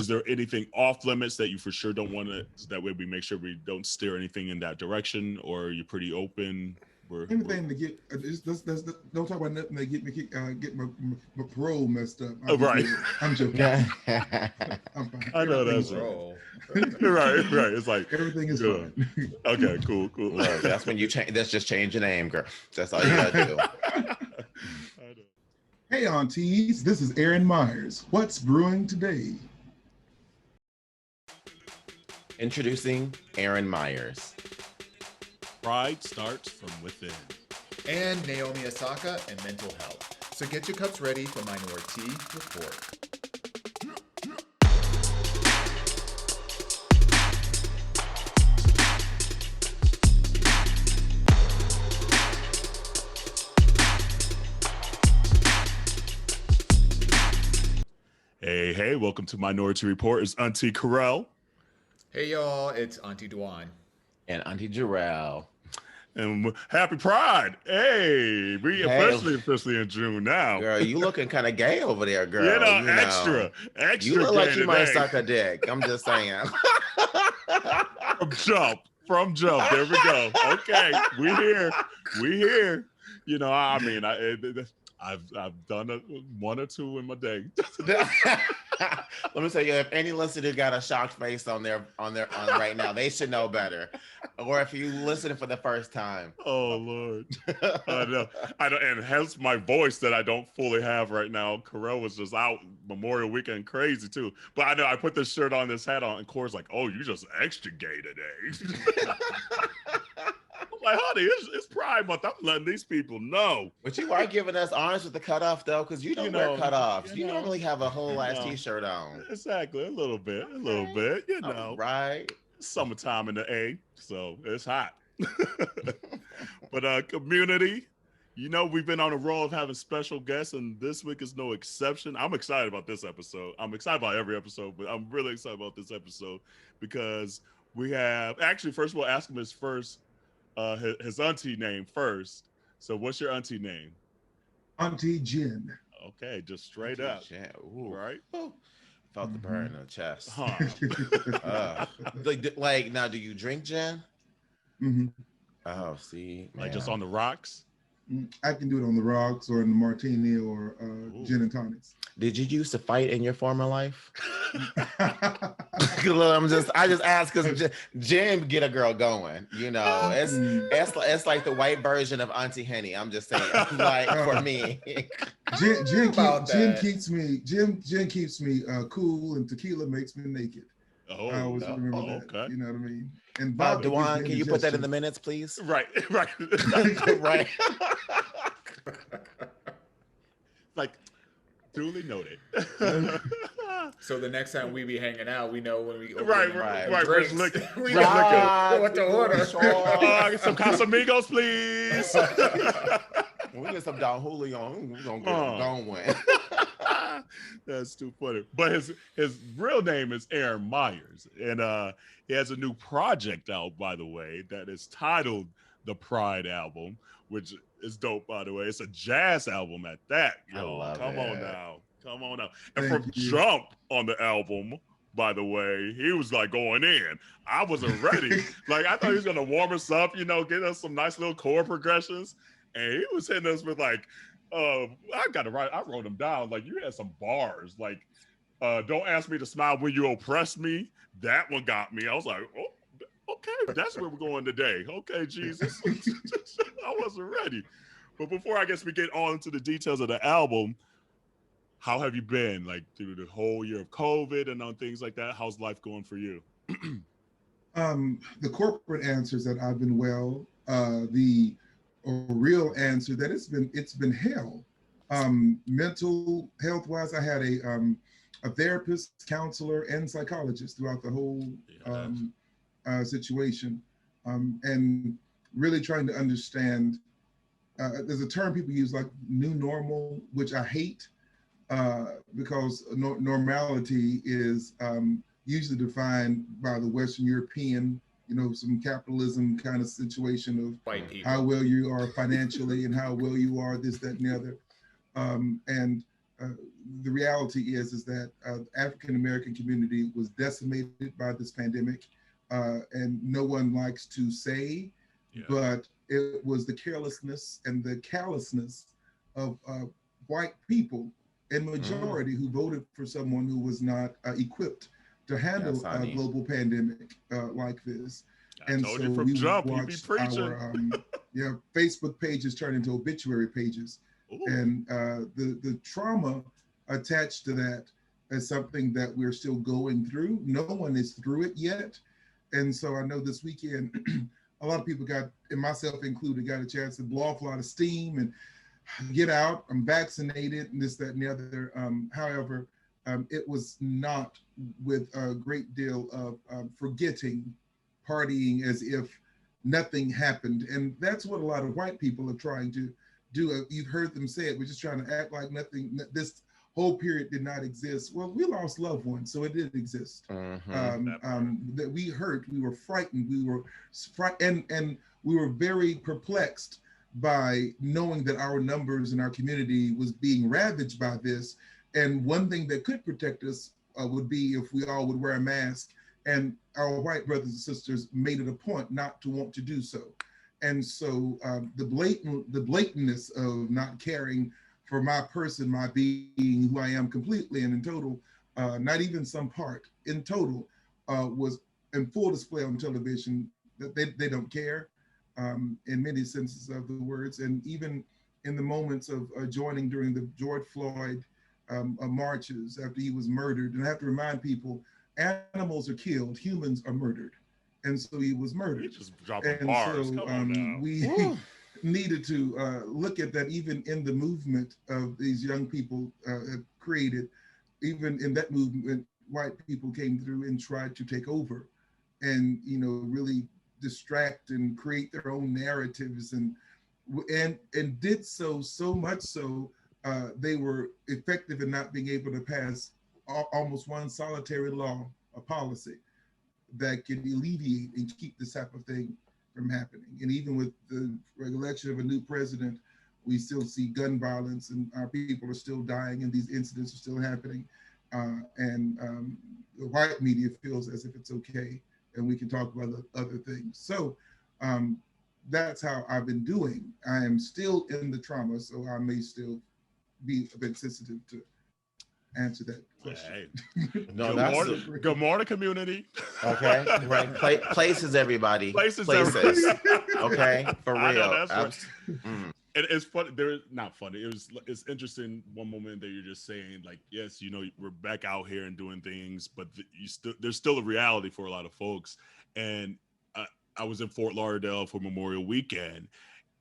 is there anything off limits that you for sure don't want to? That way we make sure we don't steer anything in that direction, or you're pretty open. Anything to get don't talk about nothing that get my parole messed up. Right. I'm joking. I'm fine. I know that's right. Right. It's like everything is fine. Okay, cool. Look, that's when you change. That's just change your name, girl. That's all you gotta do. Hey, aunties, this is Aaron Myers. What's brewing today? Introducing Aaron Myers. Pride starts from within. And Naomi Osaka and mental health. So get your cups ready for Minoritea Report. Hey, welcome to Minoritea Report. It's Auntie Kerel. Hey, y'all, it's Auntie Dawon. And Auntie Jerrell. And happy Pride. Hey, we officially in June now. Girl, you looking kind of gay over there, girl. Extra. You look like you might today. suck a dick. I'm just saying. From jump. There we go. Okay, we here. You know, I mean, I've done one or two in my day. Let me tell you, if any listener got a shocked face on right now, they should know better. Or if you listen for the first time. Oh Lord, I know, and hence my voice that I don't fully have right now. Kerel was just out Memorial Weekend, crazy too. But I know I put this shirt on, this hat on, and Cora's like, "Oh, you just extra gay today." Like, honey, it's Pride Month. I'm letting these people know. But you are giving us orange with the cutoff, though, because you don't wear cutoffs. You normally have a whole ass t-shirt on. Exactly, a little bit, you know. Right. Summertime in the A, so it's hot. But community, you know, we've been on a roll of having special guests, and this week is no exception. I'm excited about this episode. I'm excited about every episode, but I'm really excited about this episode because we have, actually, first of all, ask him his auntie name first. So what's your auntie name? Auntie Jen. Okay, just straight up. Ooh. Right? Ooh. Felt the burn in the chest. Huh. Like now, do you drink gin? Mm-hmm. Oh, see, like just on the rocks? I can do it on the rocks or in the martini or gin and tonics. Did you used to fight in your former life? I just asked because gin get a girl going. You know, it's like the white version of Auntie Henny. I'm just saying, like for me. Gin keeps me cool, and tequila makes me naked. Oh, I always remember that. Okay. You know what I mean? And Dawon, can you put that in the minutes, please? Right. Right. Like, duly noted. So the next time we be hanging out, we know when we right. drinks. We know what to order. Get some Casamigos, please. We get some Don Julio. We're gonna win. That's too funny. But his real name is Aaron Myers, and he has a new project out, by the way, that is titled the Pride Album, which is dope, by the way. It's a jazz album at that. Yo, come on now. And from jump on the album, by the way, he was like going in. I wasn't ready. Like, I thought he was gonna warm us up, you know, get us some nice little chord progressions, and he was hitting us with like, I wrote them down. Like, you had some bars, like, don't ask me to smile when you oppress me. That one got me. I was like, oh, okay, that's where we're going today. Okay, Jesus. I wasn't ready. But before I guess we get on into the details of the album, how have you been, like, through the whole year of COVID and on things like that? How's life going for you? The corporate answer is that I've been well. The real answer that it's been hell. Mental health wise, I had a therapist, counselor, and psychologist throughout the whole situation, and really trying to understand. There's a term people use like new normal, which I hate because normality is usually defined by the Western European, you know, some capitalism kind of situation of white people, how well you are financially and how well you are this, that, and the other. And the reality is that African American community was decimated by this pandemic, and no one likes to say, but it was the carelessness and the callousness of white people in majority who voted for someone who was not equipped to handle a global pandemic like this. And so we watched our Facebook pages turn into obituary pages. Ooh. And the trauma attached to that is something that we're still going through. No one is through it yet. And so I know this weekend, a lot of people got, and myself included, got a chance to blow off a lot of steam and get out. I'm vaccinated and this, that, and the other. However, it was not with a great deal of forgetting, partying as if nothing happened. And that's what a lot of white people are trying to do. You've heard them say it. We're just trying to act like nothing, this whole period did not exist. Well, we lost loved ones, so it did exist. That we hurt, we were frightened, we were and we were very perplexed by knowing that our numbers in our community was being ravaged by this. And one thing that could protect us would be if we all would wear a mask. And our white brothers and sisters made it a point not to want to do so. And so the blatantness of not caring for my person, my being, who I am completely and in total, not even some part, in total, was in full display on television. That they don't care in many senses of the words. And even in the moments of joining during the George Floyd marches after he was murdered. And I have to remind people, animals are killed, humans are murdered. And so he was murdered. Just dropping bars. So we needed to look at that even in the movement of these young people have created. Even in that movement, white people came through and tried to take over and, you know, really distract and create their own narratives and did so much so they were effective in not being able to pass almost one solitary law, a policy that can alleviate and keep this type of thing from happening. And even with the election of a new president, we still see gun violence and our people are still dying and these incidents are still happening. The white media feels as if it's okay and we can talk about other things. So that's how I've been doing. I am still in the trauma, so I may still be a bit sensitive to answer that question. Hey. No, good morning, community. Okay, right. Places, everybody. Places. Okay, for real. And it's funny. They're not funny. It's interesting. One moment that you're just saying, like, yes, you know, we're back out here and doing things, but there's still a reality for a lot of folks. And I was in Fort Lauderdale for Memorial Weekend,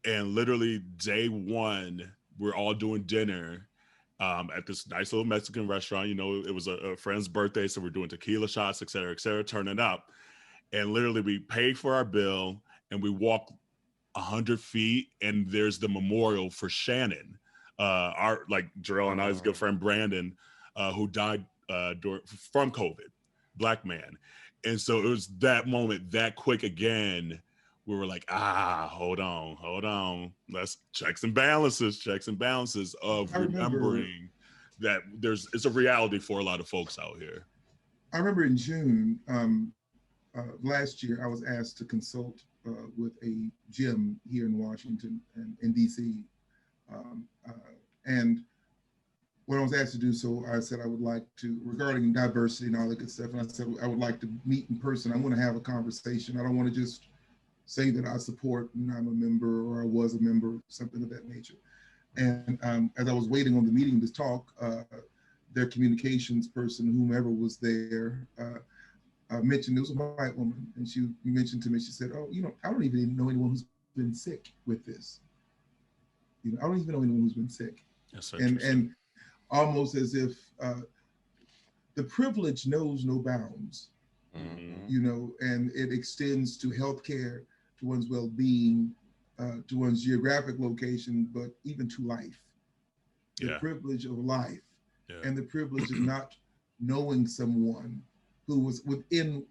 and literally day one, we're all doing dinner at this nice little Mexican restaurant. You know, it was a friend's birthday, so we're doing tequila shots, et cetera, turning up. And literally we paid for our bill and we walked 100 feet and there's the memorial for Shannon, our, like Jerrell and I's good friend Brandon, who died from COVID, Black man. And so it was that moment, that quick again, we were like, hold on. Let's checks and balances of remembering that it's a reality for a lot of folks out here. I remember in June last year, I was asked to consult with a gym here in Washington and in DC. And when I was asked to do so, I said I would like to, regarding diversity and all that good stuff, and I said I would like to meet in person. I want to have a conversation. I don't want to just say that I support and I'm a member or I was a member, something of that nature. And as I was waiting on the meeting to talk, their communications person, whomever was there, mentioned it was a white woman, and she mentioned to me, she said, "Oh, you know, I don't even know anyone who's been sick with this. You know, I don't even know anyone who's been sick." That's and almost as if the privilege knows no bounds, you know, and it extends to healthcare, to one's well-being, to one's geographic location, but even to life. The privilege of life and the privilege of not knowing someone who was within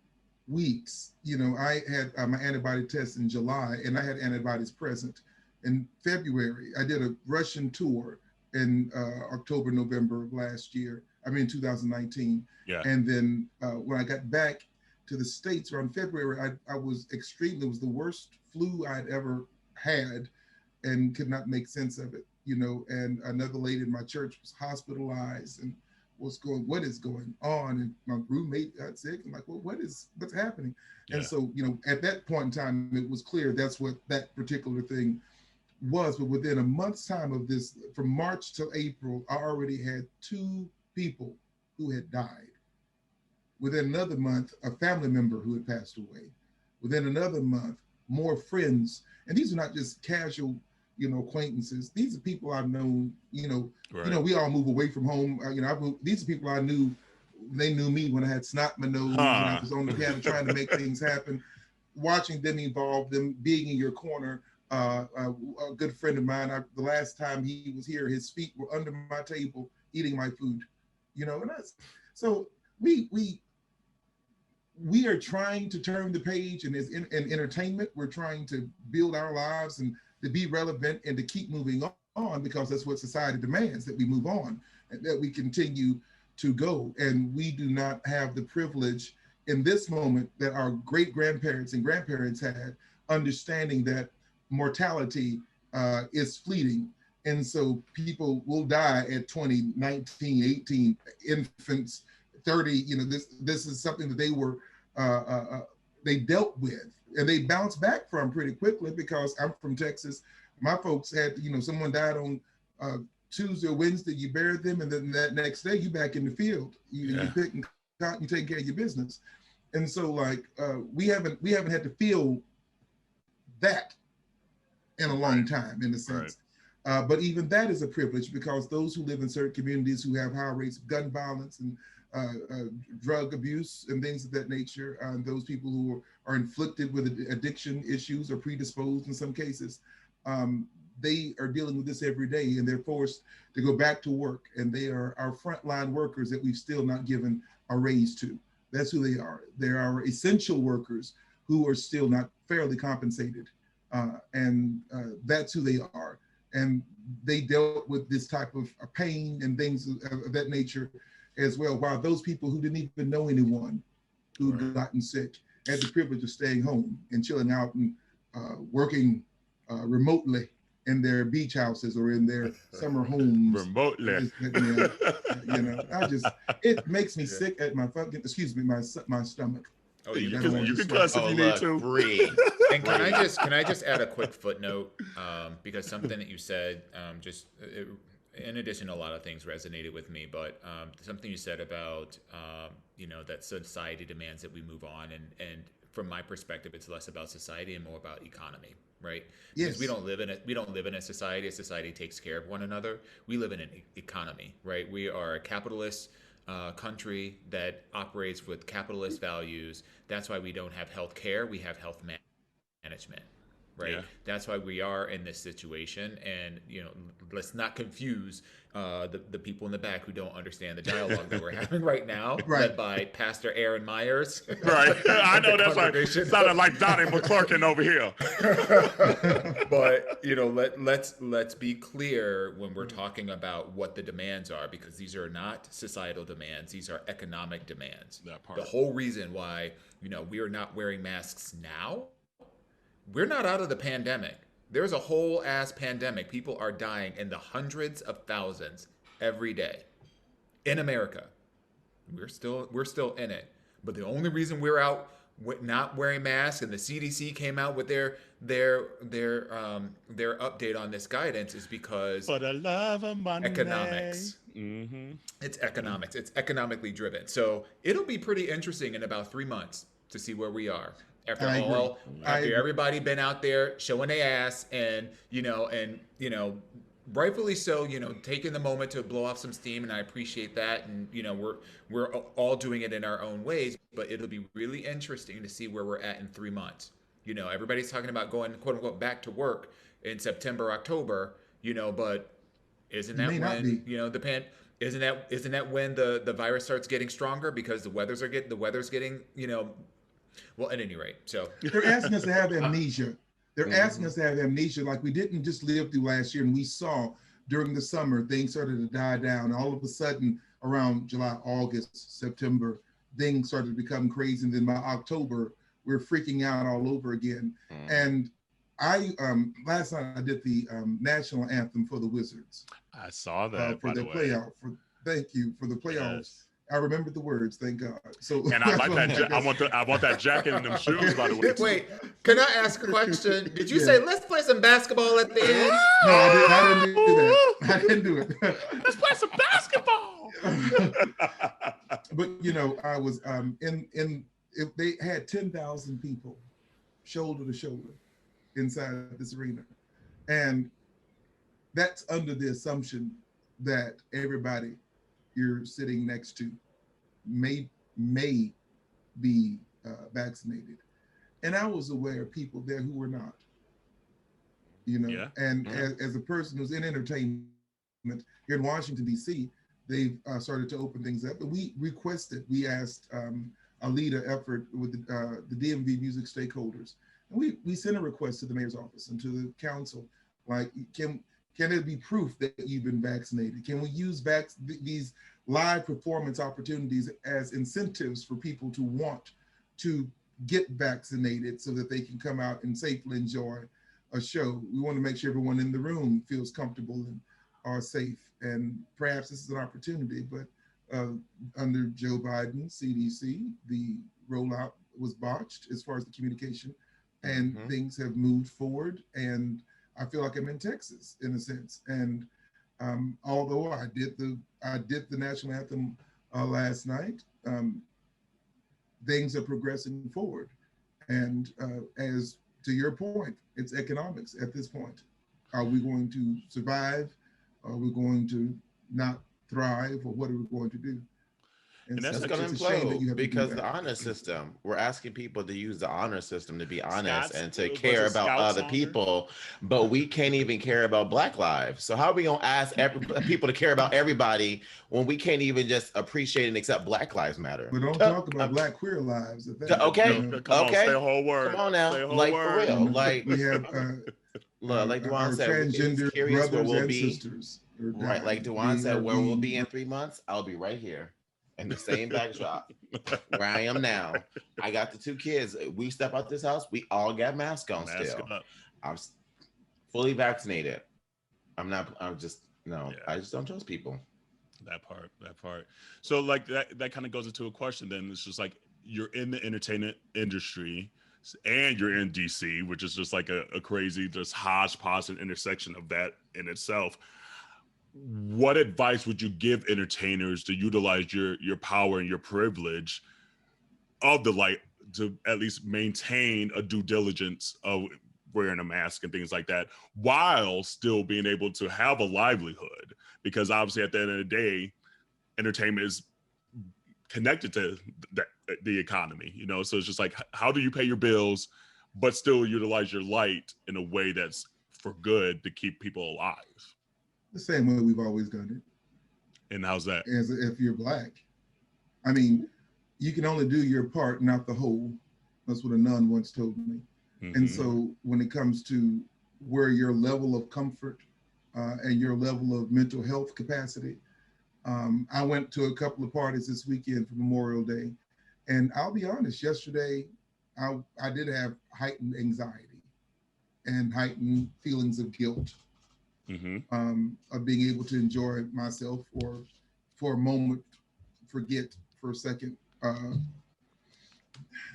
weeks. You know, I had my antibody test in July and I had antibodies present in February. I did a Russian tour in October, November of last year. I mean, 2019. Yeah. And then when I got back to the States around February, I was extremely, it was the worst flu I'd ever had and could not make sense of it, you know. And another lady in my church was hospitalized and what is going on? And my roommate got sick. I'm like, well, what's happening? Yeah. And so, you know, at that point in time, it was clear that's what that particular thing was. But within a month's time of this, from March till April, I already had 2 people who had died. Within another month, a family member who had passed away. Within another month, more friends. And these are not just casual, you know, acquaintances. These are people I've known, you know. Right. You know, we all move away from home. You know, these are people I knew. They knew me when I had snot in my nose and I was on the piano trying to make things happen. Watching them evolve, them being in your corner. A good friend of mine, the last time he was here, his feet were under my table eating my food. You know, and that's so we are trying to turn the page, and in entertainment, we're trying to build our lives and to be relevant and to keep moving on, because that's what society demands, that we move on and that we continue to go. And we do not have the privilege in this moment that our great grandparents and grandparents had, understanding that mortality is fleeting. And so people will die at 20, 19, 18, infants, 30, you know, this is something that they dealt with and they bounced back from pretty quickly, because I'm from Texas. My folks had, you know, someone died on Tuesday or Wednesday, you buried them, and then that next day you back in the field. You picking cotton, you taking care of your business. And so like we haven't had to feel that in a long time, in a sense. Right. But even that is a privilege, because those who live in certain communities who have high rates of gun violence and drug abuse and things of that nature, those people who are inflicted with addiction issues or predisposed in some cases, they are dealing with this every day, and they're forced to go back to work, and they are our frontline workers that we've still not given a raise to. That's who they are. They're our essential workers who are still not fairly compensated, and that's who they are. And they dealt with this type of pain and things of that nature as well, while those people who didn't even know anyone who had gotten sick had the privilege of staying home and chilling out and working remotely in their beach houses or in their summer homes. Remotely. You know, it makes me sick at my my stomach. Oh, you can cuss if you need to. Breathe. And can I just add a quick footnote, because something that you said, in addition to a lot of things resonated with me, but something you said about you know, that society demands that we move on, and from my perspective, it's less about society and more about economy, right? Yes. Because we don't live in a society. A society takes care of one another. We live in an economy, right? We are a capitalist country that operates with capitalist values. That's why we don't have health care. We have health management, right? Yeah. That's why we are in this situation. And, you know, let's not confuse the people in the back who don't understand the dialogue that we're having right now, led by Pastor Aaron Myers. Right. I know, that's like sounded like Donnie McClurkin over here. But, you know, let's be clear when we're talking about what the demands are, because these are not societal demands. These are economic demands. That part. The whole reason why, you know, we are not wearing masks now, we're not out of the pandemic. There's a whole ass pandemic. People are dying in the hundreds of thousands every day in America. We're still in it. But the only reason we're out not wearing masks, and the CDC came out with their update on this guidance, is because for the love of money. Economics. Mm-hmm. It's economics. It's economically driven. So it'll be pretty interesting in about 3 months to see where we are. After everybody been out there showing their ass and rightfully so, you know, taking the moment to blow off some steam, and I appreciate that. And, you know, we're all doing it in our own ways, but it'll be really interesting to see where we're at in 3 months. You know, everybody's talking about going, quote unquote, back to work in September, October, you know, but isn't that when, you know, isn't that when the virus starts getting stronger, because the weather's getting, you know. Well, at any rate, so they're asking us to have amnesia. They're asking us to have amnesia, like we didn't just live through last year and we saw during the summer, things started to die down. All of a sudden, around July, August, September, things started to become crazy. And then by October, we're freaking out all over again. And I last night I did the national anthem for the Wizards. I saw that for the playoff. Thank you for the playoffs. Yes. I remembered the words, thank God. So and I like that. I want that jacket and them shoes. By the way. Wait, can I ask a question? Did you say let's play some basketball at the end? No, I didn't do that. I didn't do it. Let's play some basketball. But I was if they had 10,000 people, shoulder to shoulder, inside this arena, and that's under the assumption that everybody you're sitting next to may be vaccinated. And I was aware of people there who were not, and as a person who's in entertainment here in Washington, D.C., they've started to open things up. And we asked a leader effort with the DMV music stakeholders. And we sent a request to the mayor's office and to the council, like, can there be proof that you've been vaccinated? Can we use these live performance opportunities as incentives for people to want to get vaccinated so that they can come out and safely enjoy a show? We want to make sure everyone in the room feels comfortable and are safe. And perhaps this is an opportunity, but under Joe Biden, CDC, the rollout was botched as far as the communication, and things have moved forward. And I feel like I'm in Texas in a sense. And although I did the national anthem last night, things are progressing forward. And as to your point, it's economics at this point. Are we going to survive? Are we going to not thrive? Or what are we going to do? And that's going to implode because the honor system, we're asking people to use the honor system to be honest and to care about other people, but we can't even care about Black lives. So how are we going to ask people to care about everybody when we can't even just appreciate and accept Black Lives Matter? We don't talk about Black queer lives. Okay. Okay. Say a whole word. Come on now. Like word. For real. Like we have like Dawon said, transgender curious where we'll be. Sisters right. Like Dawon said, where we'll be in 3 months, I'll be right here. In the same backdrop where I am now. I got the 2 kids. We step out this house, we all got masks on still. I'm fully vaccinated. I just don't trust people. That part. So like that kind of goes into a question then. It's just like you're in the entertainment industry and you're in DC, which is just like a crazy, just hodgepodge and intersection of that in itself. What advice would you give entertainers to utilize your power and your privilege of the light to at least maintain a due diligence of wearing a mask and things like that while still being able to have a livelihood? Because obviously at the end of the day, entertainment is connected to the economy, so it's just like, how do you pay your bills but still utilize your light in a way that's for good to keep people alive? The same way we've always done it. And how's that? As if you're Black. I mean, you can only do your part, not the whole. That's what a nun once told me. And so when it comes to where your level of comfort and your level of mental health capacity, I went to a couple of parties this weekend for Memorial Day. And I'll be honest, yesterday, I did have heightened anxiety and heightened feelings of guilt. Of being able to enjoy myself or for a moment, forget for a second.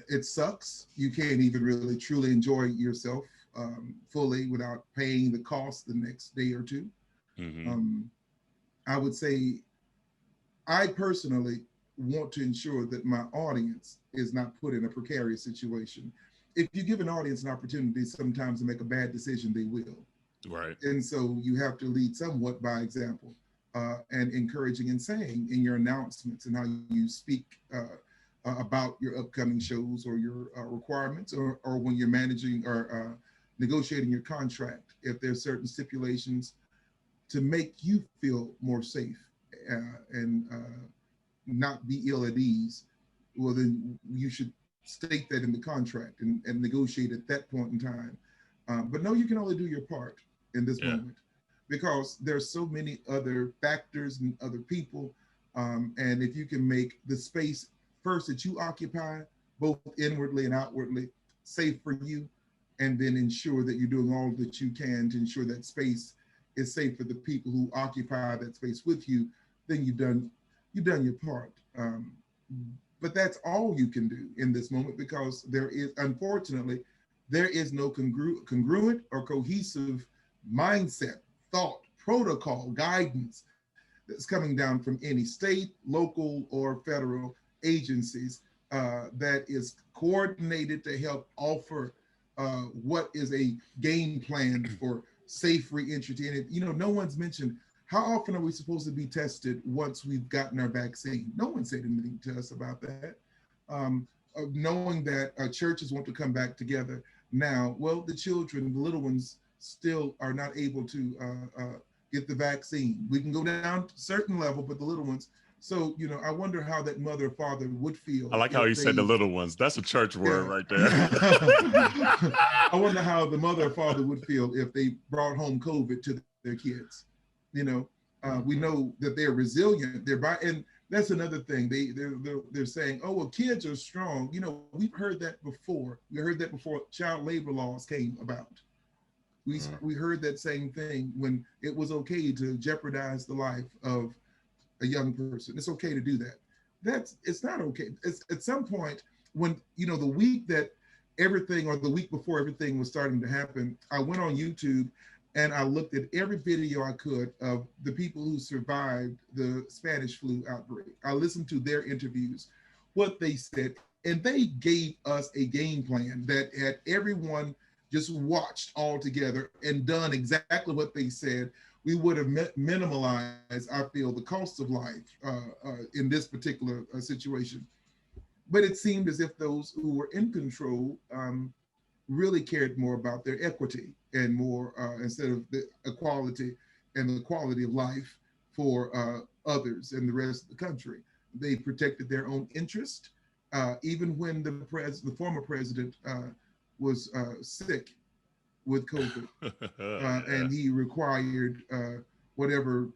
It sucks. You can't even really truly enjoy yourself fully without paying the cost the next day or two. I would say I personally want to ensure that my audience is not put in a precarious situation. If you give an audience an opportunity sometimes to make a bad decision, they will. Right. And so you have to lead somewhat by example and encouraging and saying in your announcements and how you speak about your upcoming shows or your requirements or when you're managing or negotiating your contract, if there's certain stipulations to make you feel more safe and not be ill at ease, well, then you should state that in the contract and negotiate at that point in time. But no, you can only do your part in this moment. because there's so many other factors and other people. And if you can make the space first that you occupy, both inwardly and outwardly, safe for you, and then ensure that you're doing all that you can to ensure that space is safe for the people who occupy that space with you, then you've done your part. But that's all you can do in this moment, because there is, unfortunately, there is no congruent or cohesive mindset, thought, protocol, guidance that's coming down from any state, local, or federal agencies that is coordinated to help offer what is a game plan for safe reentry. And no one's mentioned, how often are we supposed to be tested once we've gotten our vaccine? No one said anything to us about that. Knowing that churches want to come back together now, well, the children, the little ones, still are not able to get the vaccine. We can go down to a certain level, but the little ones. So, I wonder how that mother or father would feel. I like how you said the little ones. That's a church word right there. I wonder how the mother or father would feel if they brought home COVID to their kids. We know that they're resilient. And that's another thing. They're saying, oh, well, kids are strong. We've heard that before. We heard that before child labor laws came about. We heard that same thing when it was okay to jeopardize the life of a young person. It's okay to do that. It's not okay. It's at some point when, the week that everything, or the week before everything was starting to happen, I went on YouTube and I looked at every video I could of the people who survived the Spanish flu outbreak. I listened to their interviews, what they said, and they gave us a game plan that had everyone just watched all together and done exactly what they said. We would have minimalized, I feel, the cost of life in this particular situation. But it seemed as if those who were in control really cared more about their equity and more instead of the equality and the quality of life for others and the rest of the country. They protected their own interest, even when the former president was sick with COVID, and he required whatever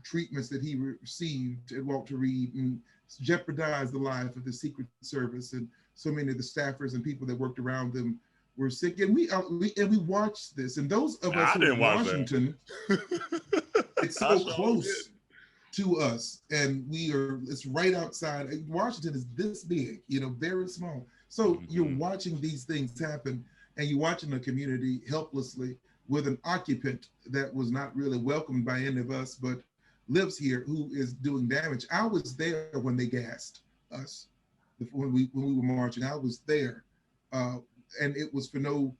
treatments that he received at Walter Reed, and jeopardized the life of the Secret Service, and so many of the staffers and people that worked around them were sick. And we watched this, and those of us who are in Washington, it's so close to us, and it's right outside. Washington is this big, very small. So you're watching these things happen, and you're watching a community helplessly with an occupant that was not really welcomed by any of us, but lives here, who is doing damage. I was there when they gassed us, when we were marching. I was there, and it was for no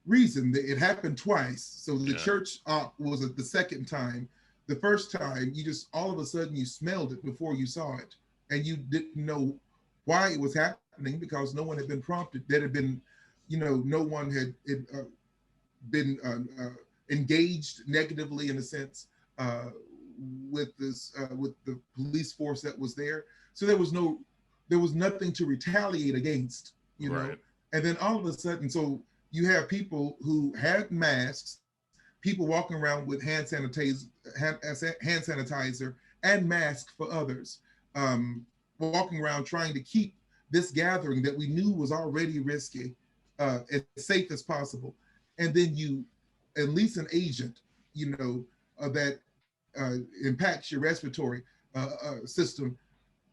reason. It happened twice. So the church was the second time. The first time, you just all of a sudden you smelled it before you saw it, and you didn't know why it was happening, because no one had been prompted. There had been, no one had been engaged negatively, in a sense, with the police force that was there. So there was nothing to retaliate against, know. And then all of a sudden, so you have people who had masks, people walking around with hand sanitizer and masks for others, walking around trying to keep this gathering that we knew was already risky as safe as possible. And then you release an agent, that impacts your respiratory system,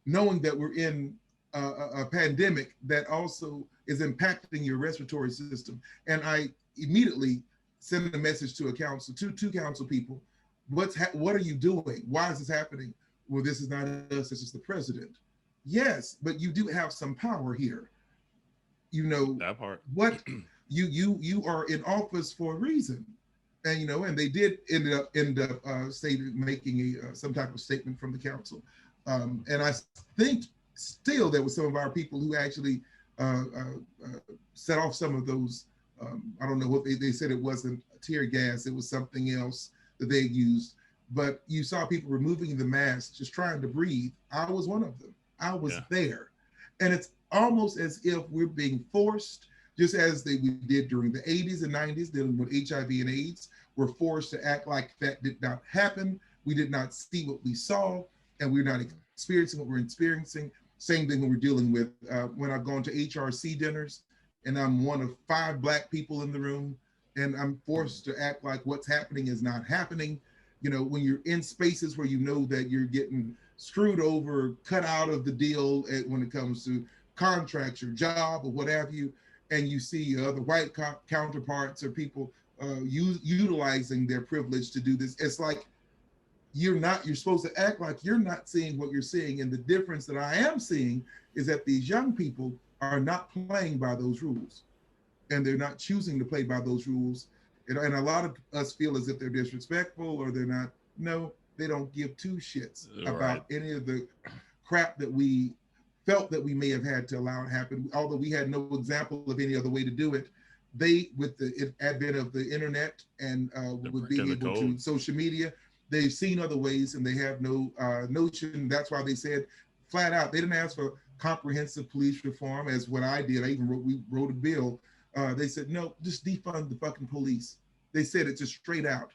knowing that we're in a pandemic that also is impacting your respiratory system. And I immediately sent a message to two council people. What are you doing? Why is this happening? Well, this is not us, this is the president. Yes, but you do have some power here. That part. What you are in office for a reason. And and they did end up making some type of statement from the council. And I think still there was some of our people who actually set off some of those. I don't know what they said. It wasn't tear gas. It was something else that they used. But you saw people removing the mask, just trying to breathe. I was one of them. I was there. And it's almost as if we're being forced, just as we did during the 80s and 90s, dealing with HIV and AIDS. were forced to act like that did not happen. We did not see what we saw, and we're not experiencing what we're experiencing. Same thing when we're dealing with, when I've gone to HRC dinners, and I'm one of 5 Black people in the room, and I'm forced to act like what's happening is not happening. You know, when you're in spaces where you know that you're getting screwed over, cut out of the deal when it comes to contracts, your job, or what have you, and you see other white counterparts or people utilizing their privilege to do this, it's like you're supposed to act like you're not seeing what you're seeing. And the difference that I am seeing is that these young people are not playing by those rules, and they're not choosing to play by those rules. And a lot of us feel as if they're disrespectful or they're not. No, they don't give 2 shits about any of the crap that we felt that we may have had to allow it happen. Although we had no example of any other way to do it, they, with the advent of the internet and with being able to social media, they've seen other ways, and they have no notion. That's why they said flat out, they didn't ask for comprehensive police reform, as what I did. We wrote a bill. They said, no, just defund the fucking police. They said it just straight out.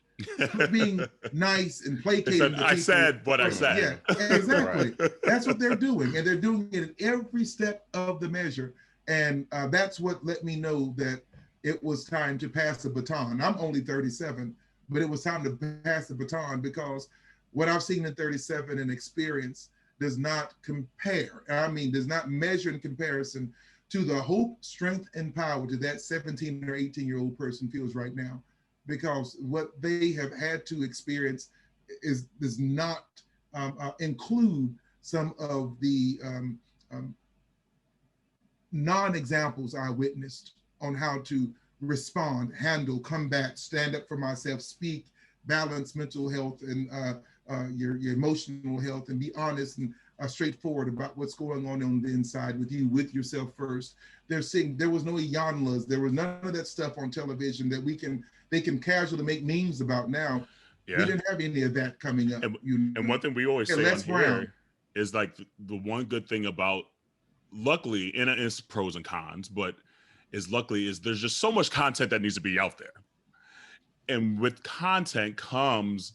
Being nice and placating. I said what I said. Yeah, exactly. That's what they're doing. And they're doing it at every step of the measure. And that's what let me know that it was time to pass the baton. I'm only 37, but it was time to pass the baton, because what I've seen in 37 and experience does not compare. I mean, does not measure in comparison to the hope, strength, and power that that 17 or 18-year-old person feels right now. Because what they have had to experience does not include some of the non-examples I witnessed on how to respond, handle, combat, stand up for myself, speak, balance mental health and your emotional health, and be honest and straightforward about what's going on the inside with you, with yourself first. They're saying there was no Iyanlas, there was none of that stuff on television that they can casually make memes about now. Yeah. We didn't have any of that coming up. And one thing we always say on here is like the one good thing about, luckily, and it's pros and cons, but luckily there's just so much content that needs to be out there. And with content comes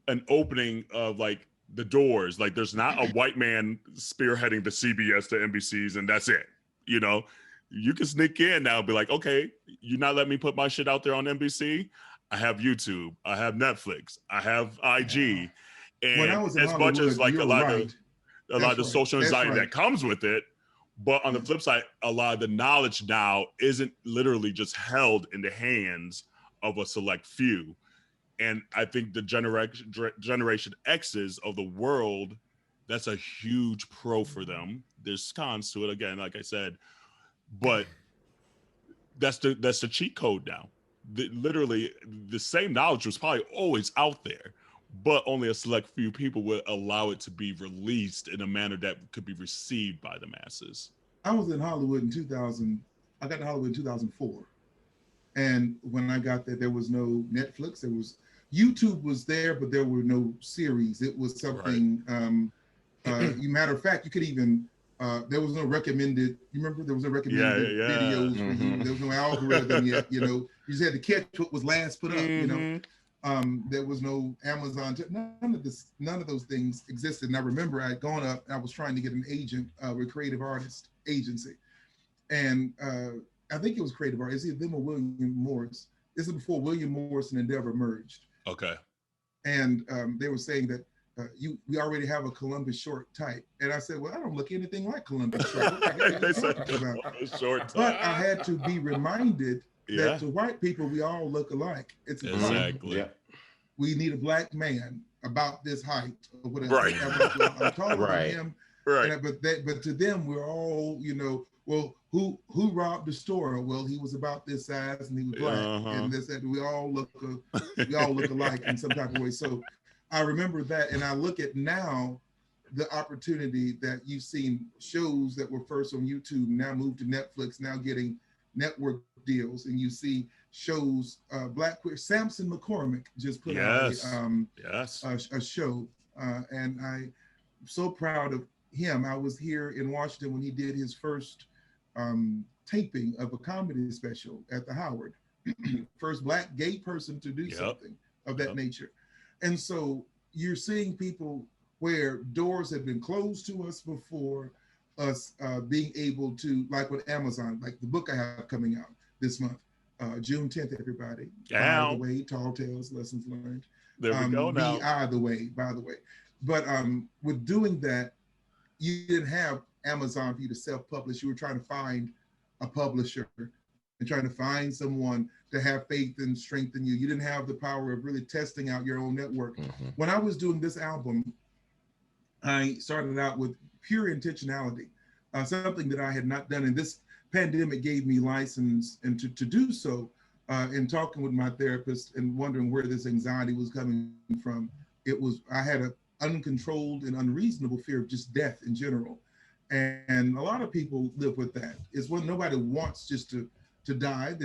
an opening of like the doors. Like there's not a white man spearheading the CBS to NBCs and that's it. You know, you can sneak in now and be like, okay, you're not letting me put my shit out there on NBC. I have YouTube, I have Netflix, I have IG. And as much as like a lot of the social anxiety that comes with it, but on the flip side, a lot of the knowledge now isn't literally just held in the hands of a select few. And I think the Generation X's of the world, that's a huge pro for them. There's cons to it, again, like I said, but that's the cheat code now. Literally, the same knowledge was probably always out there, but only a select few people would allow it to be released in a manner that could be received by the masses. I was in Hollywood in 2000. I got to Hollywood in 2004. And when I got there was no Netflix. YouTube was there, but there were no series. It was something, matter of fact, you could even, there was no recommended, you remember there was no recommended videos for you. There was no algorithm yet, you know. You just had to catch what was last put up, you know. There was no Amazon, none of those things existed. And I remember I had gone up, I was trying to get an agent with Creative Artist Agency. And I think it was Creative Artist, either them or William Morris. This is before William Morris and Endeavor merged. Okay. And they were saying that we already have a Columbus short type. And I said, well, I don't look anything like Columbus short. But I had to be reminded that to white people, we all look alike. It's exactly. Yeah. We need a black man about this height or whatever. Right. I'm taller than him. Right. But to them, we're all, you know, well, who robbed the store? Well, he was about this size and he was black, and this that. We all look alike in some type of way. So I remember that, and I look at now the opportunity that you've seen shows that were first on YouTube now moved to Netflix, now getting network deals, and you see shows. Black queer Samson McCormick just put out a show, and I'm so proud of him. I was here in Washington when he did his first taping of a comedy special at the Howard first Black gay person to do something of that nature. And so you're seeing people where doors have been closed to us before us being able to, like with Amazon, like the book I have coming out this month, June 10th, everybody. By the way, Tall Tales, Lessons Learned. There we go now. by the way. But with doing that, you didn't have Amazon for you to self-publish. You were trying to find a publisher and trying to find someone to have faith and strengthen you. You didn't have the power of really testing out your own network. When I was doing this album, I started out with pure intentionality, something that I had not done. And this pandemic gave me license and to do so. In talking with my therapist and wondering where this anxiety was coming from, I had an uncontrolled and unreasonable fear of just death in general. And a lot of people live with that. It's when nobody wants just to die.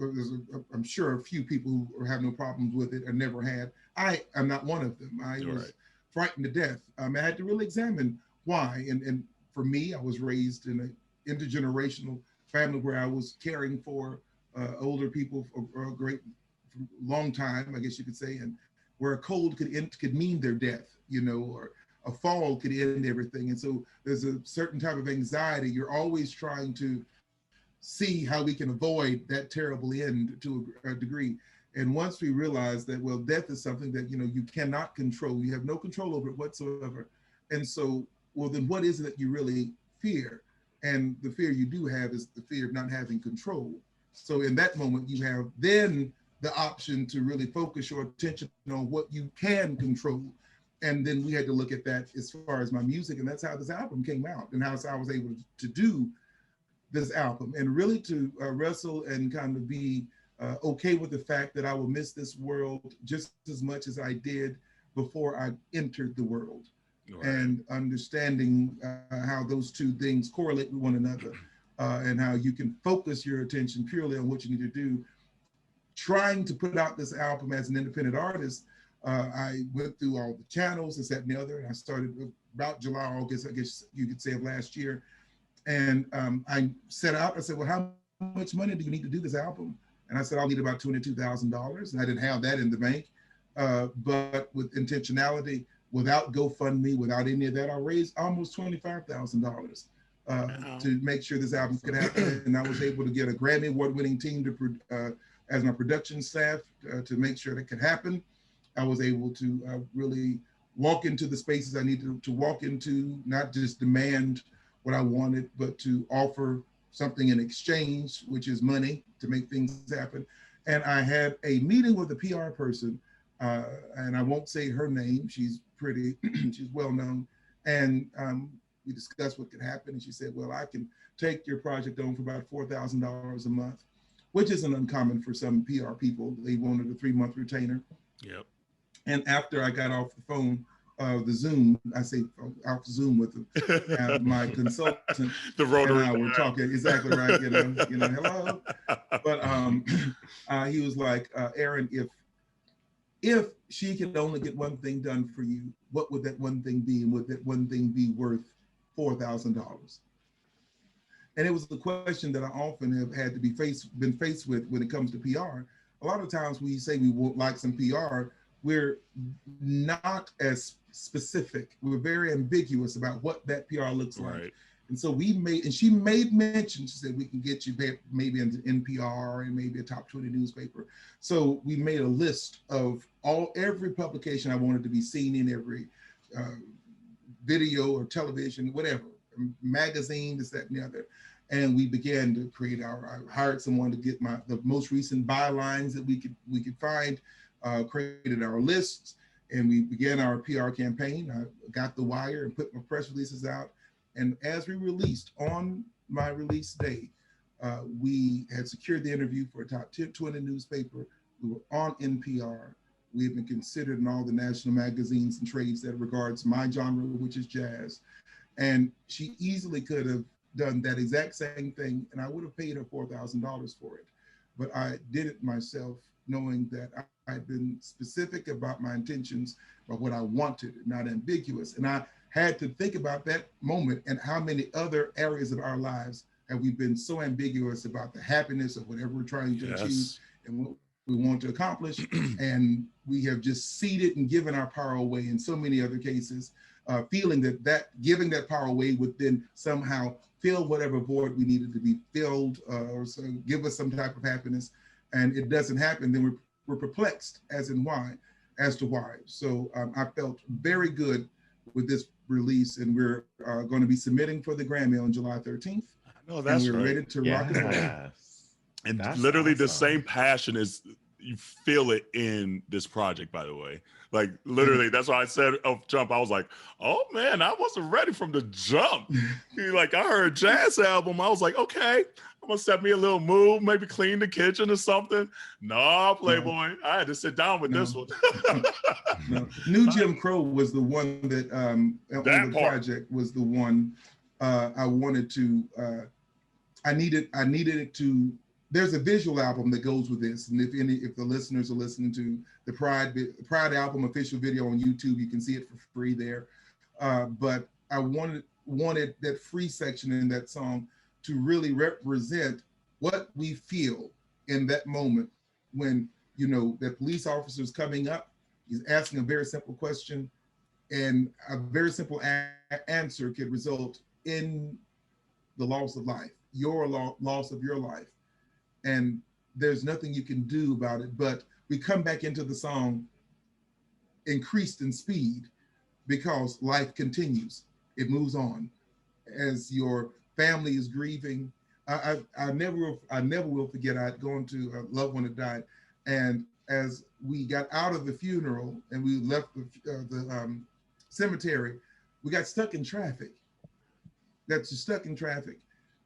I'm sure a few people who have no problems with it or never had. I'm not one of them. I was frightened to death. I had to really examine why. And for me, I was raised in an intergenerational family where I was caring for older people for a long time, I guess you could say, and where a cold could mean their death, or a fall could end everything. And so there's a certain type of anxiety. You're always trying to see how we can avoid that terrible end to a degree. And once we realize that, well, death is something that, you cannot control, you have no control over it whatsoever. And so, well, then what is it that you really fear? And the fear you do have is the fear of not having control. So in that moment, you have then the option to really focus your attention on what you can control. And then we had to look at that as far as my music. And that's how this album came out and how I was able to do this album and really to wrestle and kind of be okay with the fact that I will miss this world just as much as I did before I entered the world. And understanding how those two things correlate with one another. And how you can focus your attention purely on what you need to do. Trying to put out this album as an independent artist, I went through all the channels, this, that, and the other. And I started about July, August, I guess you could say, of last year. And I set out, I said, well, how much money do you need to do this album? And I said, I'll need about $22,000. And I didn't have that in the bank. But with intentionality, without GoFundMe, without any of that, I raised almost $25,000. To make sure this album could happen. And I was able to get a Grammy award-winning team as my production staff to make sure that could happen. I was able to really walk into the spaces I needed to walk into, not just demand what I wanted, but to offer something in exchange, which is money to make things happen. And I had a meeting with a PR person, and I won't say her name. She's pretty, she's well known. And we discussed what could happen. And she said, well, I can take your project on for about $4,000 a month, which isn't uncommon for some PR people. They wanted a 3-month retainer. Yep. And after I got off the phone, the Zoom, I say off Zoom with my consultant, the rotary and I were talking, exactly right, hello. But he was like, Aaron, if she could only get one thing done for you, what would that one thing be? And would that one thing be worth $4,000? And it was the question that I often have had to been faced with when it comes to PR. A lot of times we say we won't like some PR, we're not as specific. We're very ambiguous about what that PR looks like. And so she made mention, she said, we can get you maybe into NPR and maybe a top 20 newspaper. So we made a list of every publication I wanted to be seen in, every video or television, whatever, magazine, this, that, and the other. And we began to create I hired someone to get the most recent bylines that we could find, created our lists, and we began our PR campaign. I got the wire and put my press releases out. And as we released, on my release day, we had secured the interview for a top 20 newspaper. We were on NPR. We have been considered in all the national magazines and trades that regards my genre, which is jazz. And she easily could have done that exact same thing, and I would have paid her $4,000 for it. But I did it myself, knowing that I'd been specific about my intentions, about what I wanted, not ambiguous. And I had to think about that moment and how many other areas of our lives have we been so ambiguous about the happiness of whatever we're trying to achieve and what we want to accomplish. And we have just ceded and given our power away in so many other cases, feeling that giving that power away would then somehow fill whatever void we needed to be filled, or so give us some type of happiness. And it doesn't happen, then we're perplexed as to why. So I felt very good with this release, and we're going to be submitting for the Grammy on July 13th. No, that's and we're right. ready to rock and roll. And that's literally awesome. The same passion is, you feel it in this project, by the way. Like literally, that's why I said up jump, I was like, oh man, I wasn't ready from the jump. Like I heard jazz album, I was like, okay, I'm gonna set me a little move, maybe clean the kitchen or something. Nah, Playboy, I had to sit down with this one. New Jim Crow was the one that on the project was the one I wanted to, I needed it to. There's a visual album that goes with this, and if the listeners are listening to the Pride album official video on YouTube, you can see it for free there. But I wanted that free section in that song to really represent what we feel in that moment when, you know, that police officer is coming up, he's asking a very simple question, and a very simple answer could result in the loss of life, your loss of your life. And there's nothing you can do about it, but we come back into the song increased in speed because life continues. It moves on. As your family is grieving, I never will forget, I'd gone to a loved one that died, and as we got out of the funeral and we left the cemetery, we got stuck in traffic.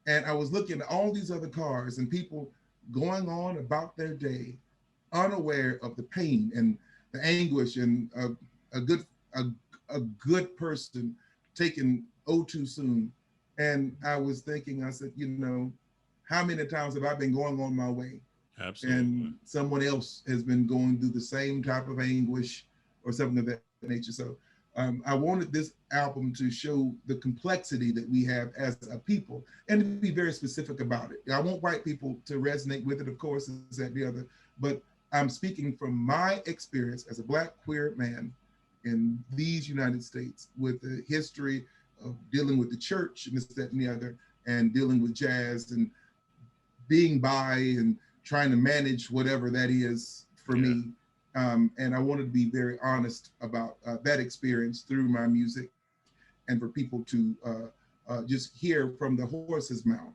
And I was looking at all these other cars and people going on about their day, unaware of the pain and the anguish, and a good person taken too soon. And I was thinking, I said, you know, how many times have I been going on my way? Absolutely. And someone else has been going through the same type of anguish or something of that nature. So I wanted this album to show the complexity that we have as a people and to be very specific about it. I want white people to resonate with it, of course, is that the other, but I'm speaking from my experience as a Black queer man in these United States with the history of dealing with the church and this, that, and the other, and dealing with jazz and being bi and trying to manage whatever that is for me. And I wanted to be very honest about that experience through my music, and for people to just hear from the horse's mouth.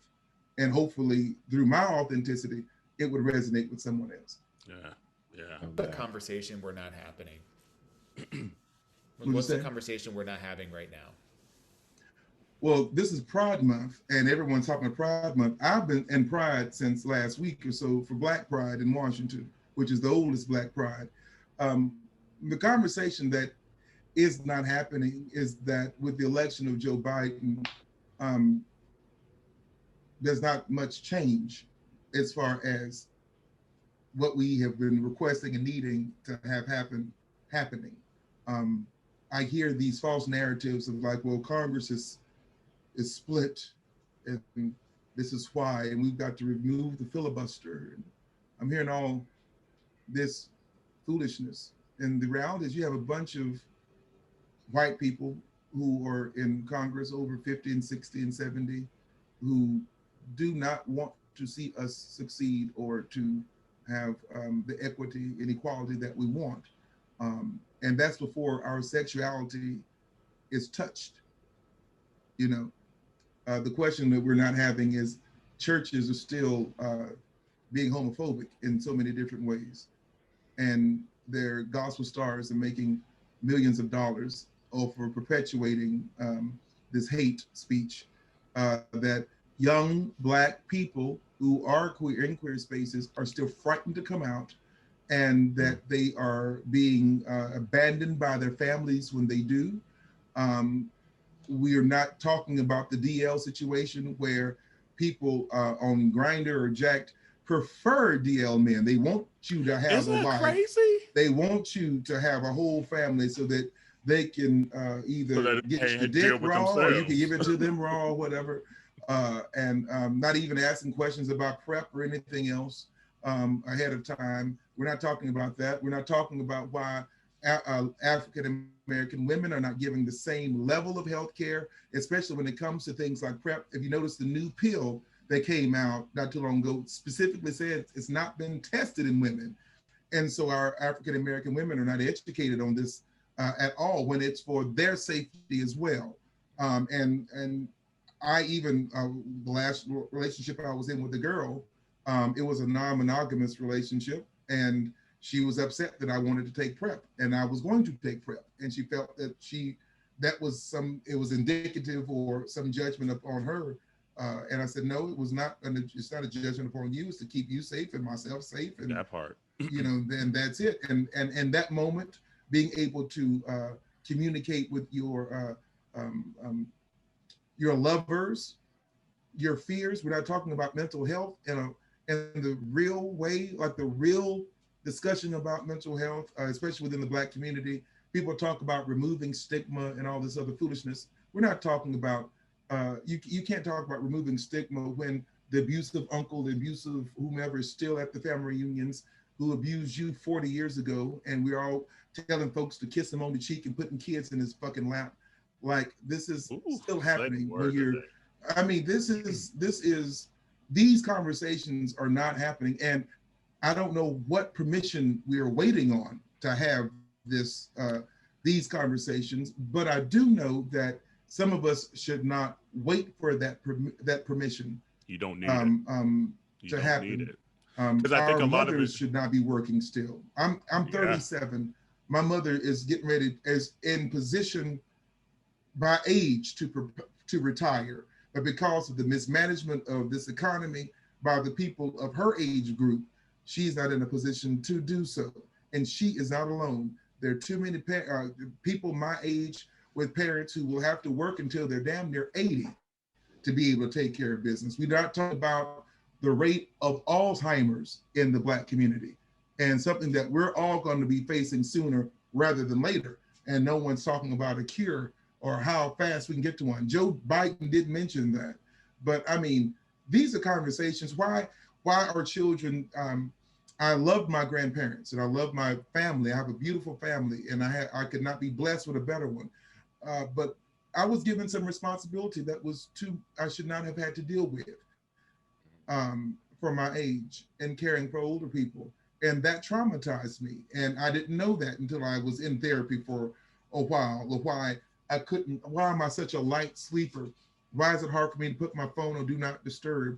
And hopefully through my authenticity, it would resonate with someone else. The conversation we're not happening. What's the conversation we're not having right now? Well, this is Pride Month, and everyone's talking about Pride Month. I've been in Pride since last week or so for Black Pride in Washington, which is the oldest Black Pride. The conversation that is not happening is that with the election of Joe Biden, there's not much change as far as what we have been requesting and needing to have happening. I hear these false narratives of like, well, Congress is split, and this is why, and we've got to remove the filibuster. And I'm hearing all this foolishness. And the reality is you have a bunch of white people who are in Congress over 50 and 60 and 70 who do not want to see us succeed or to have the equity and equality that we want. And that's before our sexuality is touched. You know, the question that we're not having is churches are still being homophobic in so many different ways. And their gospel stars are making millions of dollars over perpetuating this hate speech that young Black people who are queer in queer spaces are still frightened to come out, and that they are being abandoned by their families when they do. We are not talking about the DL situation where people on Grindr or Jacked prefer DL men. They want you to have a life. Crazy? They want you to have a whole family so that they can either get your dick raw or you can give it to them raw or whatever. And not even asking questions about prep or anything else ahead of time. We're not talking about that. We're not talking about why African American women are not giving the same level of health care, especially when it comes to things like PrEP. If you notice, the new pill that came out not too long ago specifically said it's not been tested in women. And so our African American women are not educated on this at all when it's for their safety as well. And I even, the last relationship I was in with the girl, it was a non-monogamous relationship, and she was upset that I wanted to take PrEP, and I was going to take PrEP, and she felt that it was indicative or some judgment upon her. And I said, no, it was not. It's not a judgment upon you. It's to keep you safe and myself safe. And that part, then that's it. And that moment, being able to communicate with your lovers, your fears. We're not talking about mental health in the real way, like the real discussion about mental health, especially within the Black community. People talk about removing stigma and all this other foolishness. We're not talking about, you can't talk about removing stigma when the abusive uncle, the abusive whomever is still at the family reunions who abused you 40 years ago, and we're all telling folks to kiss him on the cheek and putting kids in his fucking lap. Like, this is still happening when you're, I mean, these conversations are not happening. And I don't know what permission we are waiting on to have these conversations, but I do know that some of us should not wait for that permission. You don't need it. To happen. Because I think a lot of it should not be working still. I'm 37. Yeah. My mother is getting ready, is in position by age to retire, but because of the mismanagement of this economy by the people of her age group, she's not in a position to do so. And she is not alone. There are too many people my age with parents who will have to work until they're damn near 80 to be able to take care of business. We're not talking about the rate of Alzheimer's in the Black community, and something that we're all going to be facing sooner rather than later. And no one's talking about a cure or how fast we can get to one. Joe Biden did mention that. But I mean, these are conversations. Why are children, I love my grandparents and I love my family. I have a beautiful family, and I could not be blessed with a better one. But I was given some responsibility that I should not have had to deal with for my age and caring for older people. And that traumatized me. And I didn't know that until I was in therapy for a while. Why am I such a light sleeper? Why is it hard for me to put my phone on do not disturb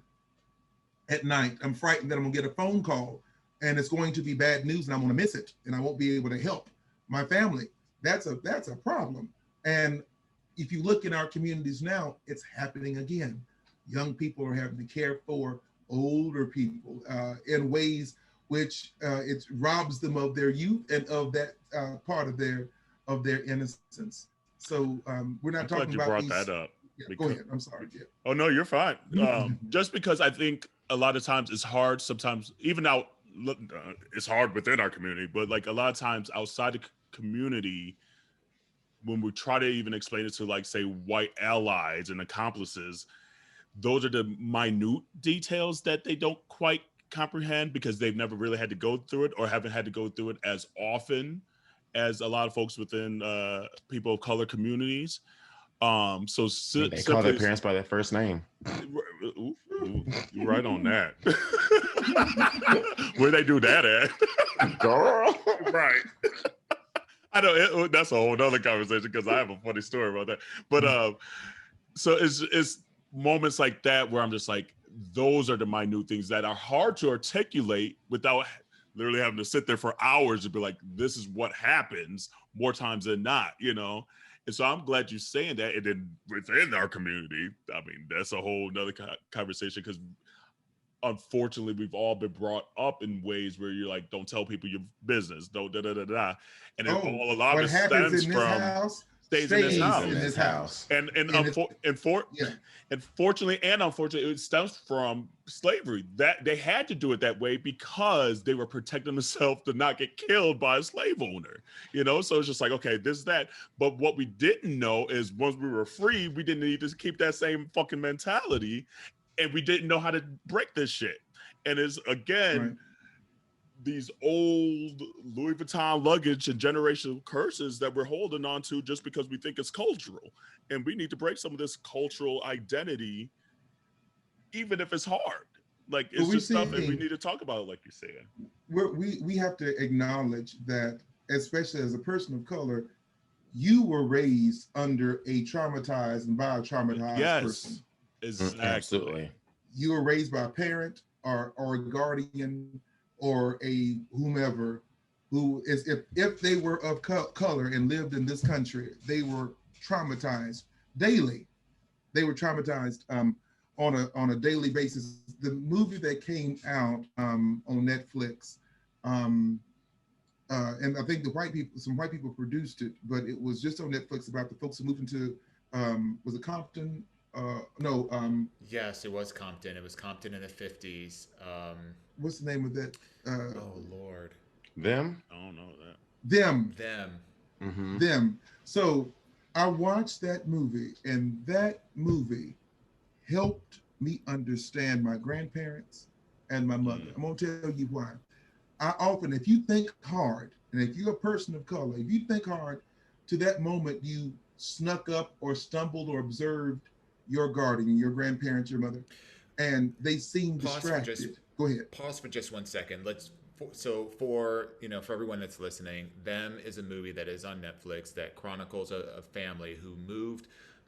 at night? I'm frightened that I'm gonna get a phone call and it's going to be bad news and I'm gonna miss it and I won't be able to help my family. That's a problem. And if you look in our communities now, it's happening again. Young people are having to care for older people in ways which it robs them of their youth and of that part of their innocence. So we're not talking about you brought that up. Yeah, because, go ahead. I'm sorry. Yeah. Oh no, you're fine. Just because I think a lot of times it's hard. Sometimes even out, it's hard within our community, but like a lot of times outside the community, when we try to even explain it to like say white allies and accomplices, those are the minute details that they don't quite comprehend because they've never really had to go through it or haven't had to go through it as often as a lot of folks within people of color communities. So they call their parents by their first name. You're right on that. Where they do that at? Girl. Right. I know that's a whole other conversation because I have a funny story about that. But so it's moments like that where I'm just like, those are the minute things that are hard to articulate without literally having to sit there for hours and be like, this is what happens more times than not, you know? And so I'm glad you're saying that. And then within our community, I mean, that's a whole nother conversation because unfortunately we've all been brought up in ways where you're like, don't tell people your business, don't da da da da. And it a lot of it stems stays in this house. And fortunately and unfortunately, it stems from slavery. That they had to do it that way because they were protecting themselves to not get killed by a slave owner. You know, so it's just like, okay, this is that. But what we didn't know is once we were free, we didn't need to keep that same fucking mentality, and we didn't know how to break this shit. And it's again. These old Louis Vuitton luggage and generational curses that we're holding on to just because we think it's cultural. And we need to break some of this cultural identity, even if it's hard. Like, it's just stuff that we need to talk about, like you said. We have to acknowledge that, especially as a person of color, you were raised under a traumatized and by a traumatized person. Exactly. Absolutely. You were raised by a parent or a guardian or a whomever who is, if they were of color and lived in this country, they were traumatized daily. They were traumatized on a daily basis. The movie that came out on Netflix, and I think some white people produced it, but it was just on Netflix about the folks who moved into, was it Compton? Yes, it was Compton. It was Compton in the 50s. What's the name of that? Oh Lord. Them? I don't know that. Them. Mm-hmm. Them. So I watched that movie, and that movie helped me understand my grandparents and my mother. I'm gonna tell you why. I often, if you think hard, and if you're a person of color, if you think hard to that moment you snuck up or stumbled or observed your guardian, your grandparents, your mother, and they seem distracted. Go ahead. Pause for just 1 second. For everyone that's listening, Them is a movie that is on Netflix that chronicles a family who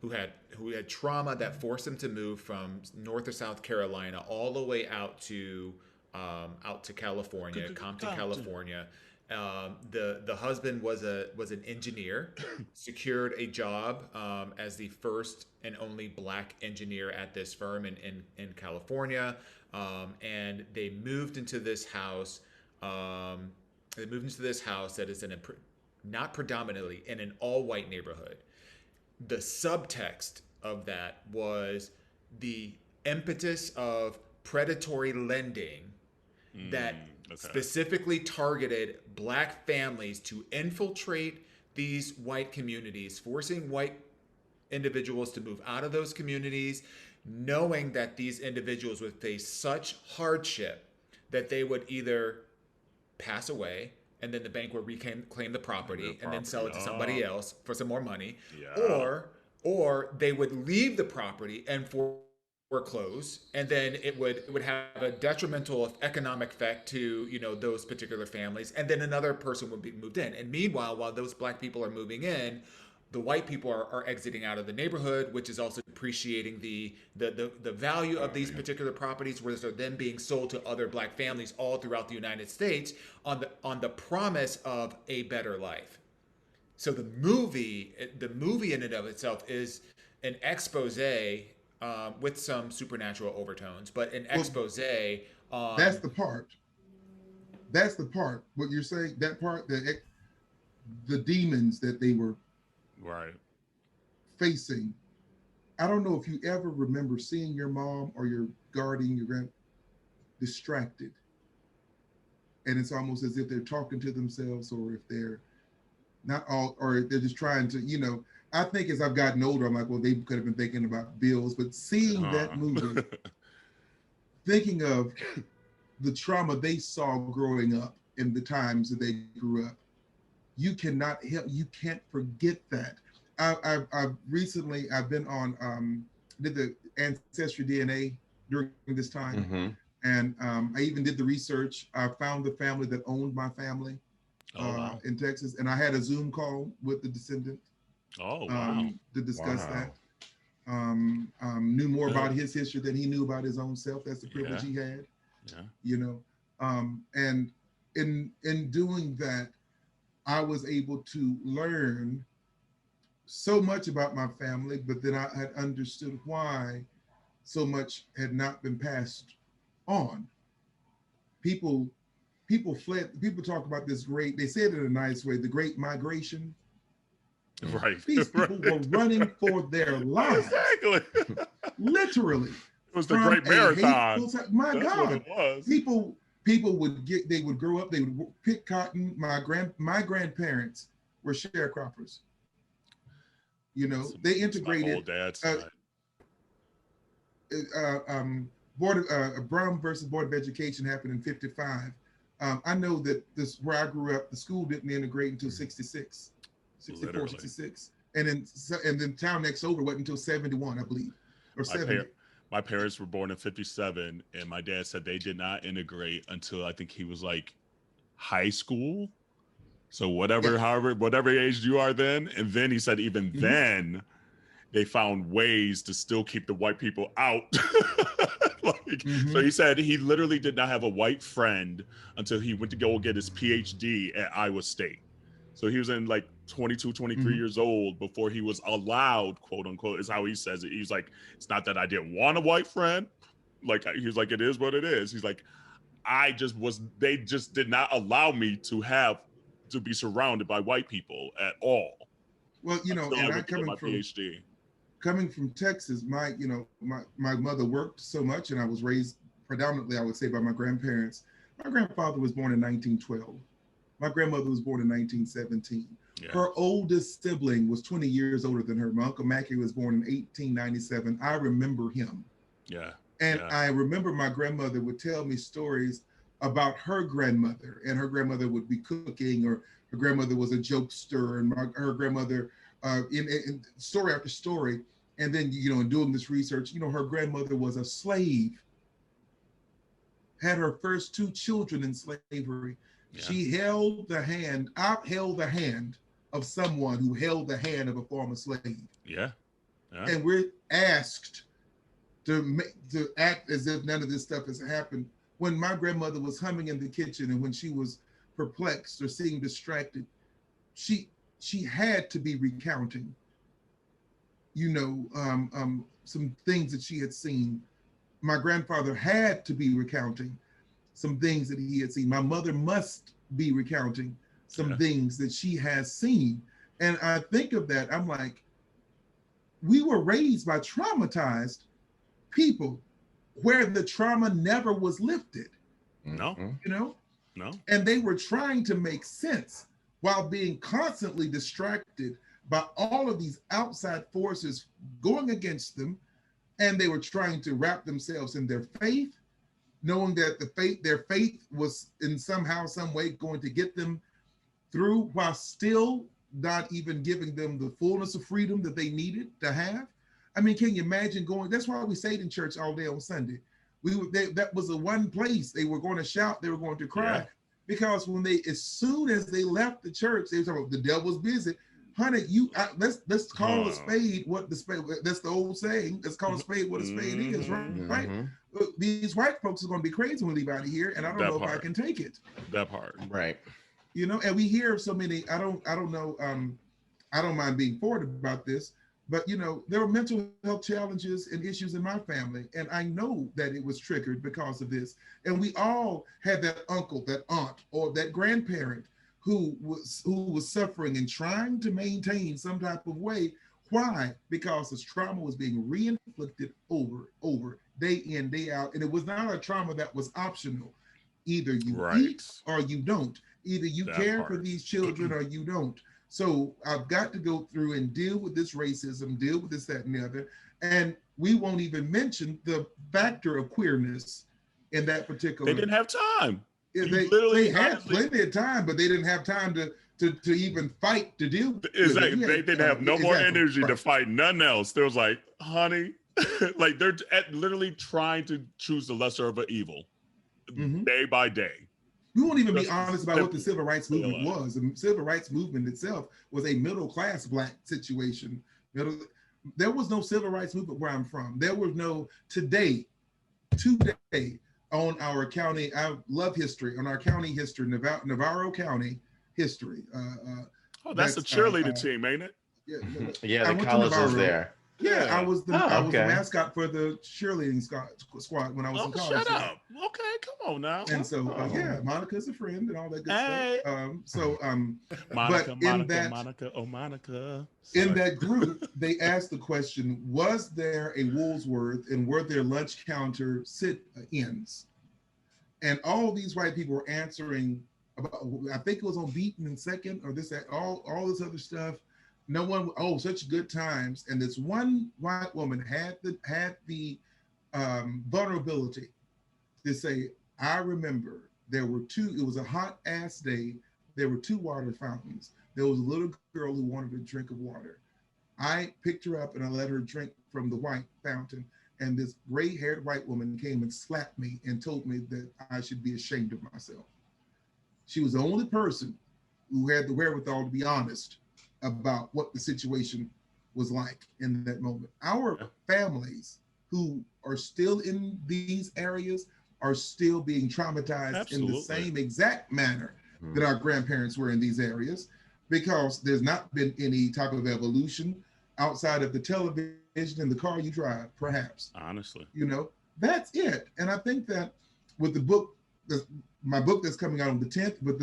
had trauma that forced them to move from North or South Carolina all the way out to California, Compton, California. The husband was an engineer, secured a job as the first and only Black engineer at this firm in California, and they moved into this house. That is not predominantly in an all-white neighborhood. The subtext of that was the impetus of predatory lending that specifically targeted Black families to infiltrate these white communities, forcing white individuals to move out of those communities, knowing that these individuals would face such hardship that they would either pass away and then the bank would reclaim the property and then sell it to somebody else for some more money, or they would leave the property and foreclose, and then it would have a detrimental economic effect to those particular families, and then another person would be moved in. And meanwhile, while those Black people are moving in, the white people are exiting out of the neighborhood, which is also depreciating the value of these particular properties, where they're then being sold to other Black families all throughout the United States on the promise of a better life. So the movie in and of itself is an expose with some supernatural overtones, but an expose on... That's the part. What you're saying, that part, the demons that they were facing. I don't know if you ever remember seeing your mom or your guardian, your grand, distracted. And it's almost as if they're talking to themselves, or if they're not all, or they're just trying to, I think as I've gotten older, I'm like, well, they could have been thinking about bills, but seeing that movie, thinking of the trauma they saw growing up in the times that they grew up, you can't forget that. I've recently been on, did the Ancestry DNA during this time. And I even did the research. I found the family that owned my family in Texas. And I had a Zoom call with the descendant to discuss that. Knew more about his history than he knew about his own self. That's the privilege he had. And in doing that, I was able to learn so much about my family, but then I had understood why so much had not been passed on. People fled. People talk about this great, they said it in a nice way, the Great Migration. Right. These people were running for their lives. Exactly. Literally. It was the Great Marathon. My That's God. what it was. People would grow up, they would pick cotton. My grandparents were sharecroppers. You know, they integrated. Brown versus Board of Education happened in '55. I know that this where I grew up, the school didn't integrate until 66, 64, literally. 66. And then town next over wasn't until 71, I believe, or 70. My parents were born in '57, and my dad said they did not integrate until I think he was like high school. So whatever age you are then. And then he said even then they found ways to still keep the white people out. So he said he literally did not have a white friend until he went to go get his PhD at Iowa State. So he was in like 22, 23 years old before he was allowed, quote unquote, is how he says it. He's like, it's not that I didn't want a white friend. Like, he was like, it is what it is. He's like, they just did not allow me to be surrounded by white people at all. Well, you know, and I coming from Texas, my mother worked so much, and I was raised predominantly, I would say, by my grandparents. My grandfather was born in 1912. My grandmother was born in 1917. Yeah. Her oldest sibling was 20 years older than her. My Uncle Mackie was born in 1897. I remember him. Yeah. And I remember my grandmother would tell me stories about her grandmother, and her grandmother would be cooking, or her grandmother was a jokester, and her grandmother, in story after story. And then, in doing this research, her grandmother was a slave, had her first 2 children in slavery. Yeah. She upheld the hand of someone who held the hand of a former slave. Yeah. And we're asked to act as if none of this stuff has happened. When my grandmother was humming in the kitchen, and when she was perplexed or seemed distracted, she had to be recounting, some things that she had seen. My grandfather had to be recounting some things that he had seen. My mother must be recounting some things that she has seen. And I think of that, I'm like, we were raised by traumatized people where the trauma never was lifted. No. No. And they were trying to make sense while being constantly distracted by all of these outside forces going against them. And they were trying to wrap themselves in their faith, knowing that their faith was in somehow, some way going to get them through, while still not even giving them the fullness of freedom that they needed to have. I mean, can you imagine that's why we stayed in church all day on Sunday. That was the one place they were going to shout, they were going to cry, because as soon as they left the church, they were talking about the devil's busy. Honey, let's call a spade what the spade. That's the old saying. Let's call a spade what a spade is, right? These white folks are going to be crazy when we leave out of here, and I don't know if I can take it. That part, right? And we hear so many. I don't know. I don't mind being forward about this, but there were mental health challenges and issues in my family, and I know that it was triggered because of this. And we all had that uncle, that aunt, or that grandparent who was suffering and trying to maintain some type of way. Why? Because this trauma was being re-inflicted over, day in, day out. And it was not a trauma that was optional. Either you eat or you don't. Either you care for these children or you don't. So I've got to go through and deal with this racism, deal with this, that, and the other. And we won't even mention the factor of queerness in that particular. They didn't have time. They had plenty of time, but they didn't have time to even fight to deal with it. They didn't have no more energy to fight nothing else. There was like, honey, like they're literally trying to choose the lesser of an evil day by day. We won't even be honest about what the civil rights movement was. The civil rights movement itself was a middle-class Black situation. There was no civil rights movement where I'm from. There was no today, on our county, I love history, on our county history, Navarro County history. That's a cheerleader team, ain't it? Yeah, the college is there. Yeah, I was the mascot for the cheerleading squad when I was in college. Shut up. Okay, come on now. And so Monica's a friend and all that good stuff. Monica, but Monica. In that group, they asked the question: was there a Woolworth and were there lunch counter sit-ins? And all these white people were answering about. I think it was on Beaten in second or this, all this other stuff. No one, such good times. And this one white woman had the vulnerability to say, I remember there were it was a hot ass day. There were 2 water fountains. There was a little girl who wanted a drink of water. I picked her up and I let her drink from the white fountain. And this gray haired white woman came and slapped me and told me that I should be ashamed of myself. She was the only person who had the wherewithal to be honest about what the situation was like in that moment. Our families who are still in these areas are still being traumatized in the same exact manner that our grandparents were in these areas, because there's not been any type of evolution outside of the television and the car you drive, perhaps. Honestly. That's it. And I think that with the book, my book that's coming out on the 10th, but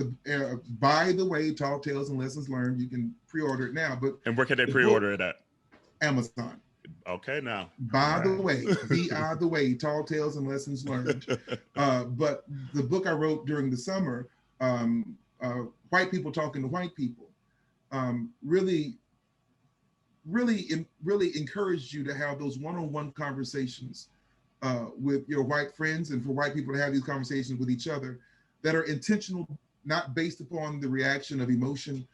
by the way, Tall Tales and Lessons Learned, you can pre-order it now. And where can they pre-order it at? Amazon. Okay, now. By the way, Tall Tales and Lessons Learned. But the book I wrote during the summer, White People Talking to White People, really encouraged you to have those one-on-one conversations with your white friends, and for white people to have these conversations with each other that are intentional, not based upon the reaction of emotion.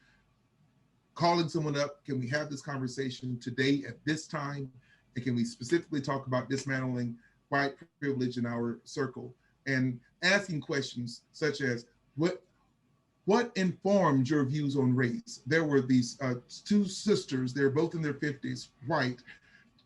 Calling someone up, can we have this conversation today at this time? And can we specifically talk about dismantling white privilege in our circle? And asking questions such as, what informed your views on race? There were these 2 sisters, they're both in their 50s, white,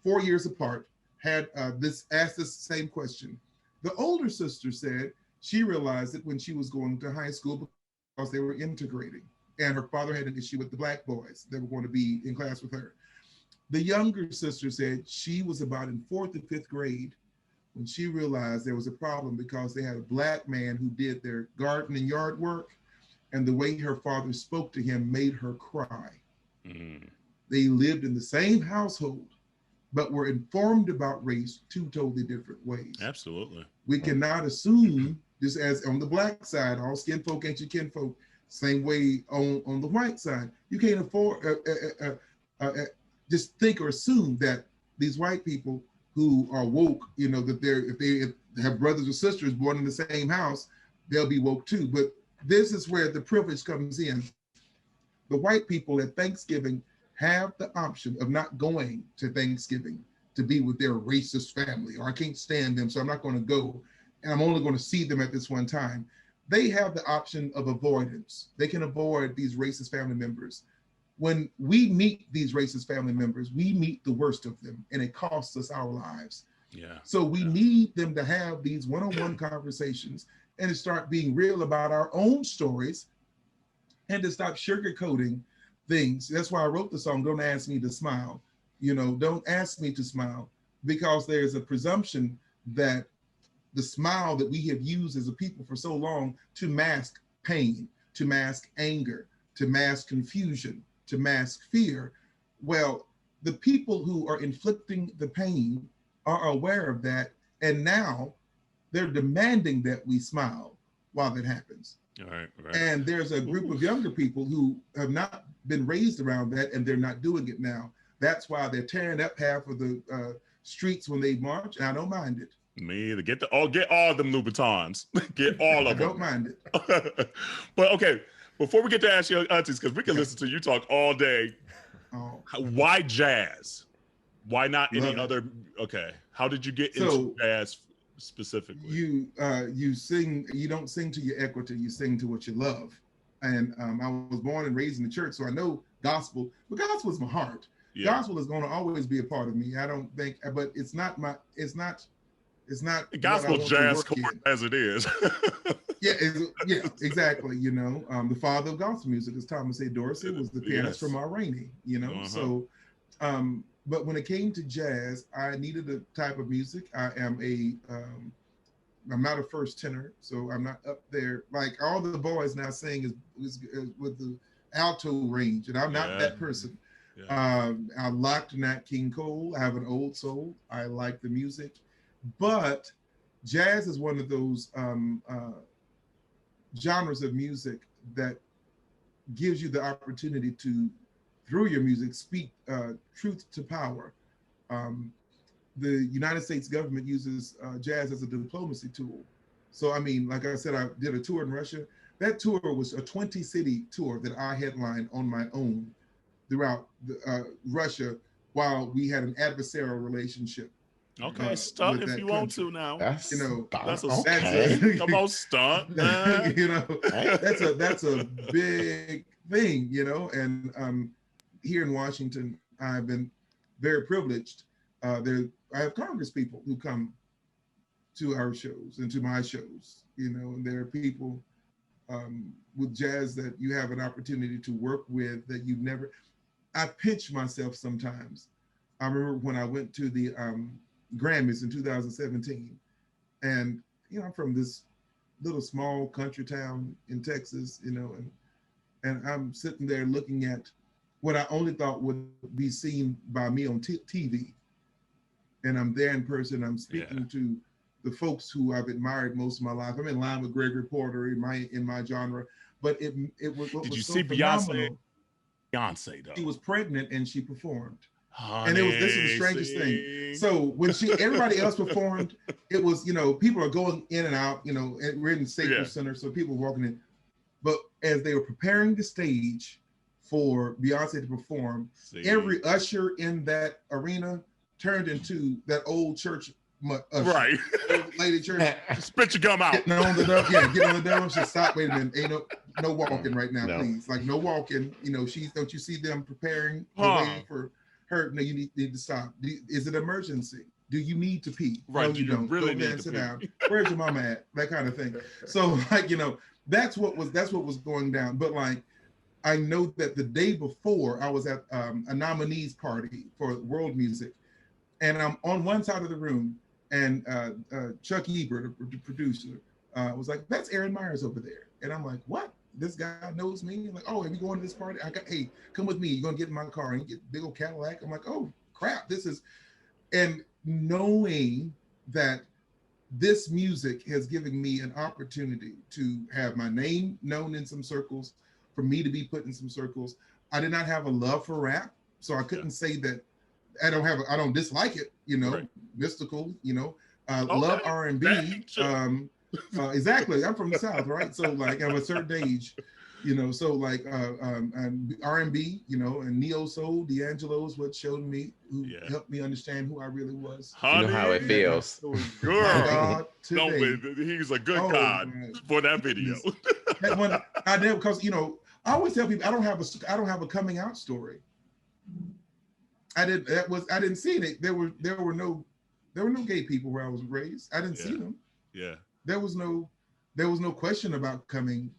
4 years apart, had asked this same question. The older sister said she realized it when she was going to high school because they were integrating, and her father had an issue with the black boys that were going to be in class with her. The younger sister said she was about in 4th or 5th grade when she realized there was a problem because they had a black man who did their garden and yard work, and the way her father spoke to him made her cry. They lived in the same household, but were informed about race 2 totally different ways. Absolutely. We cannot assume, just as on the black side, all skin folk ain't your kinfolk, same way on the white side. You can't afford, just think or assume that these white people who are woke, that if they have brothers or sisters born in the same house, they'll be woke too. But this is where the privilege comes in. The white people at Thanksgiving have the option of not going to Thanksgiving to be with their racist family, or I can't stand them, so I'm not going to go, and I'm only going to see them at this one time. They have the option of avoidance. They can avoid these racist family members. When we meet these racist family members, we meet the worst of them, and it costs us our lives. Yeah. So we need them to have these one-on-one conversations and to start being real about our own stories and to stop sugarcoating things. That's why I wrote the song, Don't Ask Me to Smile. Don't ask me to smile, because there's a presumption that the smile that we have used as a people for so long to mask pain, to mask anger, to mask confusion, to mask fear. Well, the people who are inflicting the pain are aware of that, and now they're demanding that we smile while that happens. Right. And there's a group of younger people who have not been raised around that, and they're not doing it now. That's why they're tearing up half of the streets when they march, and I don't mind it. Me either. Get all of them Louboutins. Get all of them. I don't mind it. But okay, before we get to ask your aunties, because we can listen to you talk all day. Why jazz? Why not any other? Okay, how did you get into jazz specifically? You sing. You don't sing to your equity. You sing to what you love. And I was born and raised in the church, so I know gospel. But gospel is my heart. Yeah. Gospel is going to always be a part of me. I don't think, but it's not my. It's not gospel jazz as it is. yeah, exactly. The father of gospel music is Thomas A. Dorsey, was the pianist from Ma Rainey. So but when it came to jazz, I needed a type of music. I'm not a first tenor, so I'm not up there. Like all the boys now sing is with the alto range, and I'm not that person. Yeah. I liked Nat King Cole. I have an old soul. I like the music, but jazz is one of those genres of music that gives you the opportunity to, through your music, speak truth to power. The United States government uses jazz as a diplomacy tool. So, I mean, like I said, I did a tour in Russia. That tour was a 20-city tour that I headlined on my own throughout Russia while we had an adversarial relationship. Okay, stunt if you want to now. That's, you know, that's okay. Come on, stunt. You know, that's a big thing, you know. And here in Washington, I've been very privileged. I have Congress people who come to our shows and to my shows, you know, and there are people with jazz that you have an opportunity to work with that you've never. I pinch myself sometimes. I remember when I went to the Grammys in 2017, and you know, I'm from this little small country town in Texas, you know, and I'm sitting there looking at what I only thought would be seen by me on TV. And I'm there in person. I'm speaking to the folks who I've admired most of my life. I'm in line with Gregory Porter in my genre. But it was what Did was you so see phenomenal. Beyonce though? She was pregnant and she performed. Honey, and this is the strangest thing. So when everybody else performed, it was, you know, people are going in and out. You know, we're in Staples Center, so people walking in. But as they were preparing the stage for Beyonce to perform, every usher in that arena turned into that old church usher. Right. Lady church. Spit your gum out. Getting on the dome. Yeah, get on the dome. She stop. Wait a minute. Ain't no walking right now, please. Like no walking. You know, don't you see them preparing the way for her? No, you need to stop. Is it emergency? Do you need to pee? Right. No, you don't. Really go there and sit down. Where's your mama at? That kind of thing. So like, you know, that's what was going down. But like, I know that the day before I was at a nominees party for world music. And I'm on one side of the room, and Chuck Ebert, the producer, was like, "That's Aaron Myers over there." And I'm like, "What? This guy knows me?" I'm like, "Oh, are we going to this party? Hey, come with me. You're gonna get in my car and get a big old Cadillac." I'm like, "Oh crap, this is," and knowing that this music has given me an opportunity to have my name known in some circles, for me to be put in some circles. I did not have a love for rap, so I couldn't say that. I don't dislike it, you know, mystical, you know, love R&B. Exactly. I'm from the South, right? So like I'm a certain age, you know, so like R&B, you know, and neo soul, D'Angelo is what showed me, who helped me understand who I really was. Honey, you know how it feels. Girl, he's a good God for that video. That one, I did, because, you know, I always tell people I don't have a coming out story. I didn't see it. There were no gay people where I was raised. I didn't see them. Yeah. There was no question about coming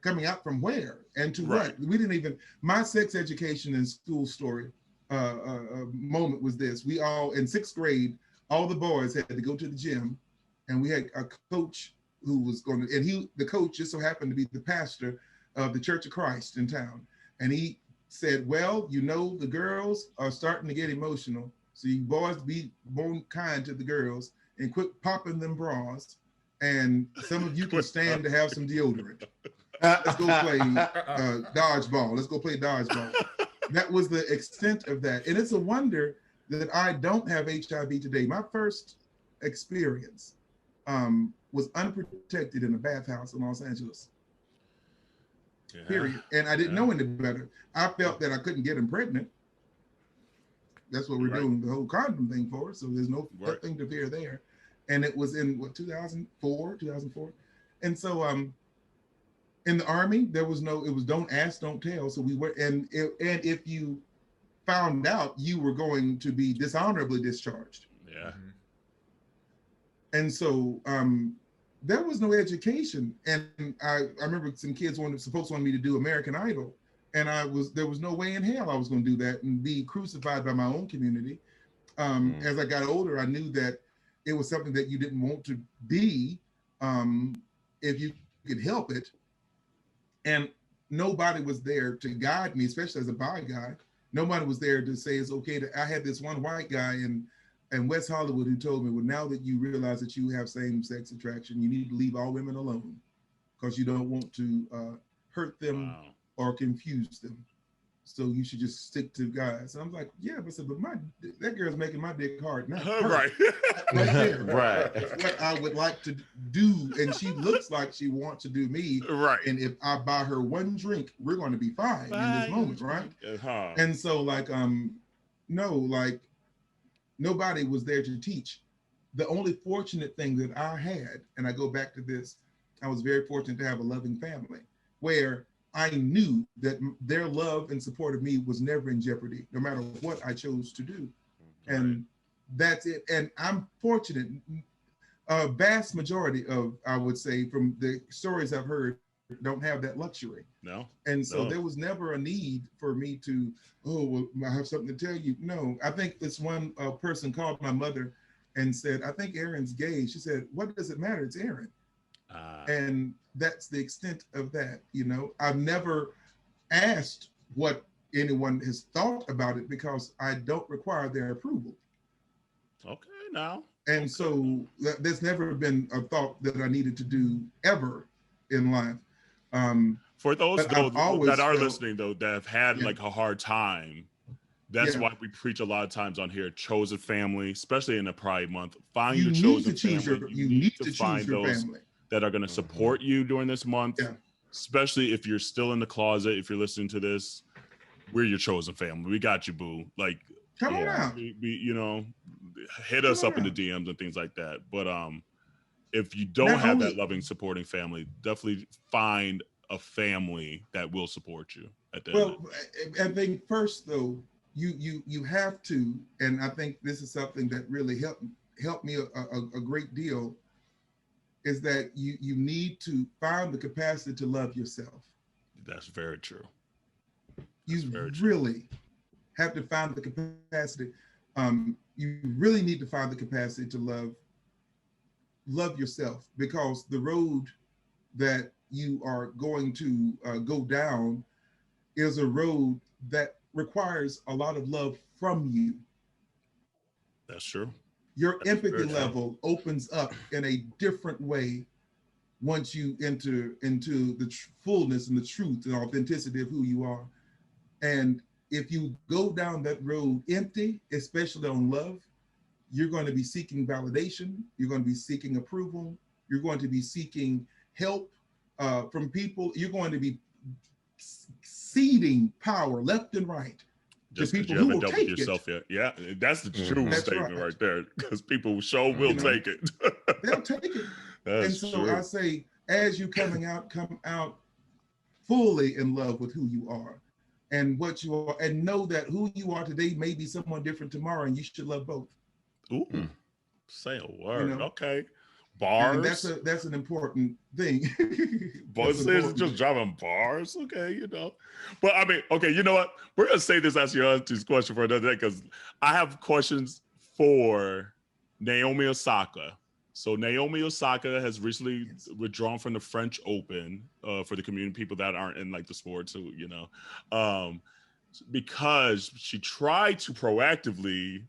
out from where and to what. We didn't even, my sex education and school story moment was this. We all, in 6th grade, all the boys had to go to the gym, and we had a coach who was going to, and the coach just so happened to be the pastor of the Church of Christ in town. And he said, "Well, you know, the girls are starting to get emotional, so you boys be more kind to the girls and quit popping them bras, and some of you can stand to have some deodorant. Let's go play dodgeball. Let's go play dodgeball." That was the extent of that. And it's a wonder that I don't have HIV today. My first experience was unprotected in a bathhouse in Los Angeles. Period. And I didn't know any better. I felt that I couldn't get him pregnant. That's what we're doing the whole condom thing for. So there's nothing to fear there. And it was in 2004. And so in the Army, it was don't ask, don't tell. So we were, and if you found out, you were going to be dishonorably discharged. Yeah. And so there was no education. And I remember some folks wanted me to do American Idol. And there was no way in hell I was going to do that and be crucified by my own community. As I got older, I knew that it was something that you didn't want to be if you could help it. And nobody was there to guide me, especially as a bi guy. Nobody was there to say it's okay I had this one white guy in West Hollywood who told me, well, now that you realize that you have same-sex attraction, you need to leave all women alone because you don't want to hurt them or confuse them. So you should just stick to guys. And I'm like, yeah, but that girl's making my dick hard. Not right. Right there. Right. It's what I would like to do. And she looks like she wants to do me. Right. And if I buy her one drink, we're going to be fine in this moment, right? And so nobody was there to teach. The only fortunate thing that I had, and I go back to this, I was very fortunate to have a loving family where I knew that their love and support of me was never in jeopardy, no matter what I chose to do. And that's it. And I'm fortunate. A vast majority of, I would say, from the stories I've heard, don't have that luxury. No. And so there was never a need for me to, I have something to tell you. No, I think this one person called my mother and said, I think Aaron's gay. She said, what does it matter? It's Aaron. And that's the extent of that. I've never asked what anyone has thought about it because I don't require their approval. Okay, now. And so there's never been a thought that I needed to do ever in life. For those that are listening, though, that have had like a hard time, that's why we preach a lot of times on here, chosen family, especially in the Pride Month. Find your chosen family. You need to find those family that are going to support you during this month, especially if you're still in the closet. If you're listening to this, we're your chosen family. We got you, boo. Like, come on out. Hit us up in the DMs and things like that. But if you don't have that loving, supporting family, definitely find a family that will support you at the end. I think first though, you have to, and I think this is something that really helped me a great deal, is that you need to find the capacity to love yourself. That's very true. Really have to find the capacity. You really need to find the capacity to love yourself, because the road that you are going to go down is a road that requires a lot of love from you. That's true. Your empathy level opens up in a different way once you enter into the fullness and the truth and authenticity of who you are. And if you go down that road empty, especially on love, you're going to be seeking validation. You're going to be seeking approval. You're going to be seeking help from people. You're going to be ceding power left and right. Just because you haven't dealt with yourself yet. Yeah, that's the true statement right there, because people will take it. They'll take it. And so true. I say, as you come out fully in love with who you are and what you are, and know that who you are today may be someone different tomorrow, and you should love both. Ooh, say a word. Okay. Bars. And that's an important thing. Boys just dropping bars, okay, But I mean, okay, you know what? We're gonna say this as your aunties question for another day, because I have questions for Naomi Osaka. So Naomi Osaka has recently withdrawn from the French Open for the community people that aren't in like the sports, because she tried to proactively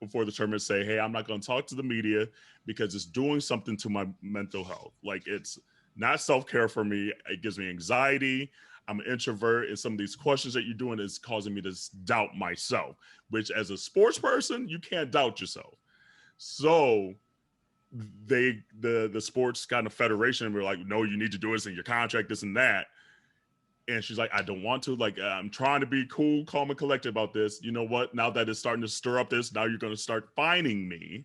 before the tournament say, hey, I'm not going to talk to the media because it's doing something to my mental health. Like, it's not self-care for me. It gives me anxiety. I'm an introvert, and some of these questions that you're doing is causing me to doubt myself, which as a sports person, you can't doubt yourself. So the sports kind of federation were like, no, you need to do this in your contract, this and that. And she's like, I don't want to. Like, I'm trying to be cool, calm, and collected about this. You know what? Now that it's starting to stir up this, now you're going to start fining me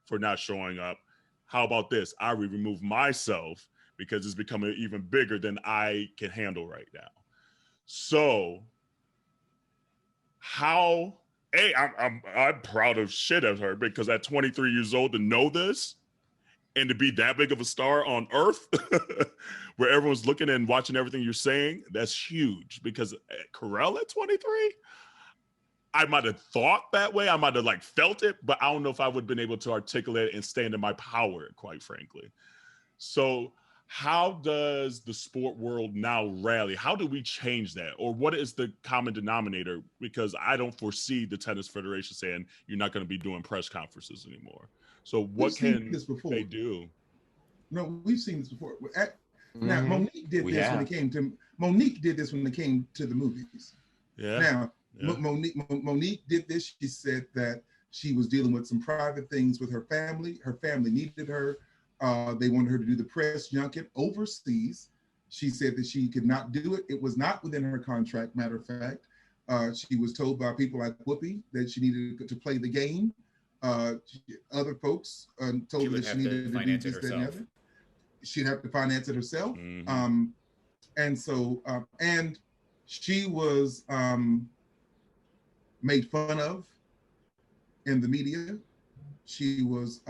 for not showing up. How about this? I remove myself because it's becoming even bigger than I can handle right now. So, I'm proud of shit of her, because at 23 years old to know this And to be that big of a star on Earth, where everyone's looking and watching everything you're saying, that's huge. Because Kerel at 23, I might have thought that way. I might have like felt it, but I don't know if I would have been able to articulate it and stand in my power, quite frankly. So how does the sport world now rally? How do we change that? Or what is the common denominator? Because I don't foresee the Tennis Federation saying you're not going to be doing press conferences anymore. So what can they do? No, we've seen this before. Now, Monique did this when it came to the movies. Yeah. Now, Monique did this. She said that she was dealing with some private things with her family. Her family needed her. They wanted her to do the press junket overseas. She said that she could not do it. It was not within her contract, matter of fact. She was told by people like Whoopi that she needed to play the game. Other folks told her that she needed to do this, that, and the other. She'd have to finance it herself. Mm-hmm. And she was made fun of in the media. She was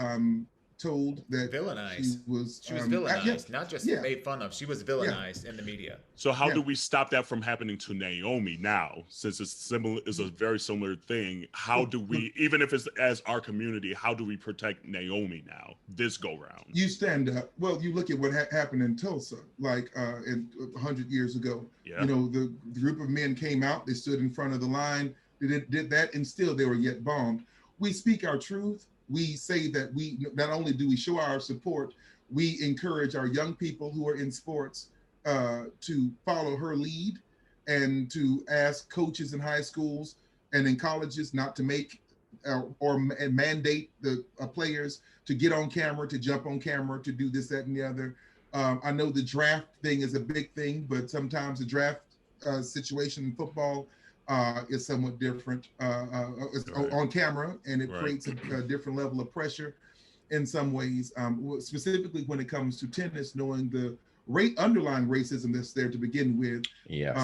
told that villainized. She was villainized, not just made fun of. She was villainized in the media. So how do we stop that from happening to Naomi now? Since it's similar, is a very similar thing. How do we, even if it's as our community, how do we protect Naomi now? This go round. You stand up. Well, you look at what happened in Tulsa, like 100 years ago. Yeah. You know, the group of men came out. They stood in front of the line. They did that, and still they were yet bombed. We speak our truth. We say that we not only do we show our support, we encourage our young people who are in sports to follow her lead and to ask coaches in high schools and in colleges not to make or mandate the players to get on camera, to jump on camera, to do this, that, and the other. I know the draft thing is a big thing, but sometimes the draft situation in football is somewhat different. It's on camera, and it creates a different level of pressure in some ways, specifically when it comes to tennis, knowing the underlying racism that's there to begin with. Yes.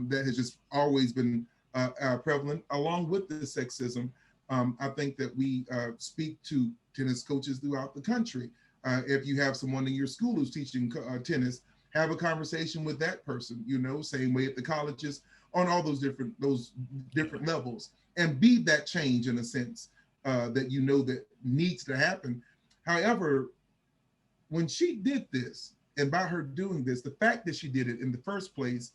That has just always been prevalent, along with the sexism. I think that we speak to tennis coaches throughout the country. If you have someone in your school who's teaching tennis, have a conversation with that person, you know, same way at the colleges, on all those different levels, and be that change in a sense that you know that needs to happen. However, when she did this, and by her doing this, the fact that she did it in the first place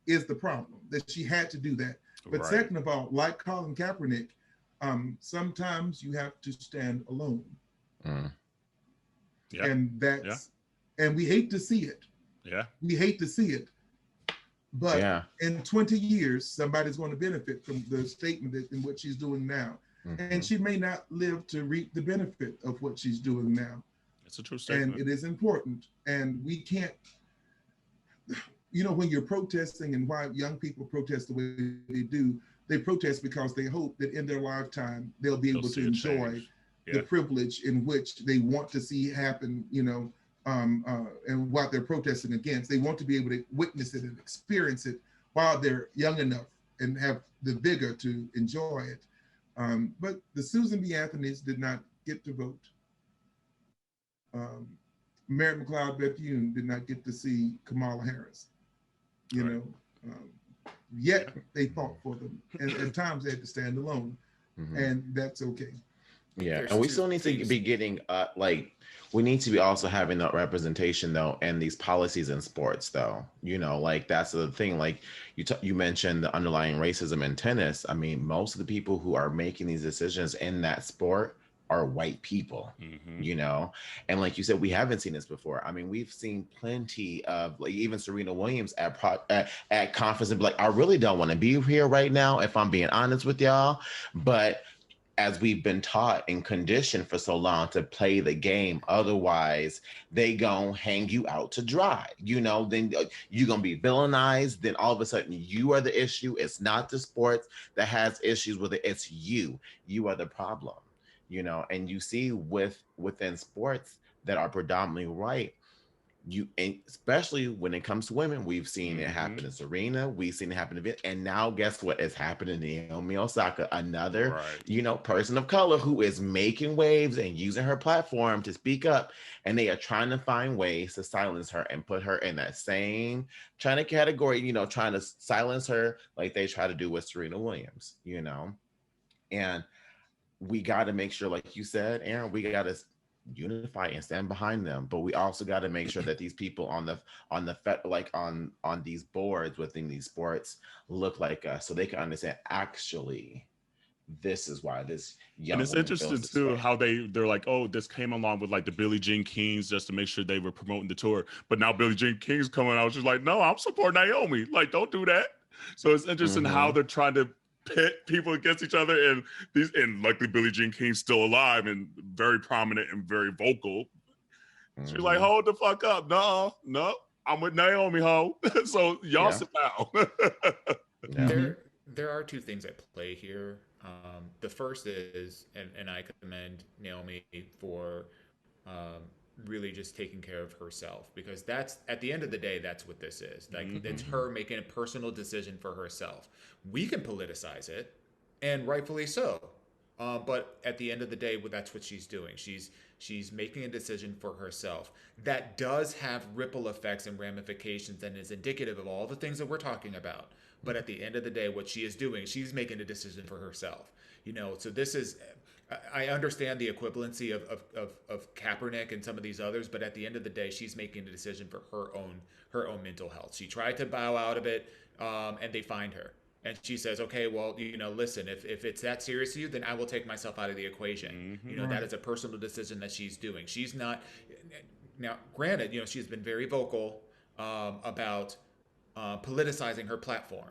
is the problem, that she had to do that. But second of all, like Colin Kaepernick, sometimes you have to stand alone. Yeah. And that's, and we hate to see it. Yeah. We hate to see it. But in 20 years, somebody's going to benefit from the statement in what she's doing now. And she may not live to reap the benefit of what she's doing now. It's a true statement. And it is important. And we can't, you know, when you're protesting, and why young people protest the way they do, they protest because they hope that in their lifetime, they'll be able to enjoy the privilege in which they want to see happen, you know, and what they're protesting against. They want to be able to witness it and experience it while they're young enough and have the vigor to enjoy it. But the Susan B. Anthonys did not get to vote. Merritt McLeod Bethune did not get to see Kamala Harris. You know, yet they fought for them, and at times they had to stand alone, and that's okay. Yeah, and we still need to be getting we need to be also having that representation though, and these policies in sports though. You know, like that's the thing. Like you mentioned the underlying racism in tennis. I mean, most of the people who are making these decisions in that sport are white people, you know, and like you said, we haven't seen this before. I mean, we've seen plenty of, like, even Serena Williams at conference and be like, I really don't want to be here right now, if I'm being honest with y'all, but as we've been taught and conditioned for so long to play the game, otherwise they gonna hang you out to dry, you know, then you're gonna be villainized, then all of a sudden you are the issue. It's not the sports that has issues with it, it's you are the problem, you know. And you see within sports that are predominantly white, especially when it comes to women, we've seen it happen to Serena, we've seen it happen to Vince, and now guess what is happening to Naomi Osaka, another person of color who is making waves and using her platform to speak up, and they are trying to find ways to silence her and put her in that same China category, trying to silence her like they try to do with Serena Williams, and we got to make sure, like you said, Aaron, we got to unify and stand behind them, but we also got to make sure that these people on these boards within these sports look like us, so they can understand actually this is why this young. And it's interesting too how they're like, oh, this came along with like the Billie Jean Kings just to make sure they were promoting the tour, but now Billie Jean King's coming out, she's like, no, I'm supporting Naomi, like, don't do that. So it's interesting how they're trying to pit people against each other, and luckily Billie Jean King's still alive and very prominent and very vocal. She's like, hold the fuck up. No, I'm with Naomi, ho. So y'all sit down. There are two things at play here. The first is, and I commend Naomi for really just taking care of herself, because that's, at the end of the day, that's what this is. Like, it's her making a personal decision for herself. We can politicize it, and rightfully so. But at the end of the day, that's what she's doing. She's making a decision for herself that does have ripple effects and ramifications, and is indicative of all the things that we're talking about. But at the end of the day, what she is doing, she's making a decision for herself. So this is, I understand the equivalency of Kaepernick and some of these others, but at the end of the day, she's making a decision for her own mental health. She tried to bow out of it, and they fined her. And she says, okay, well, listen, if it's that serious to you, then I will take myself out of the equation. That is a personal decision that she's doing. She's not, now, granted, she's been very vocal about politicizing her platform.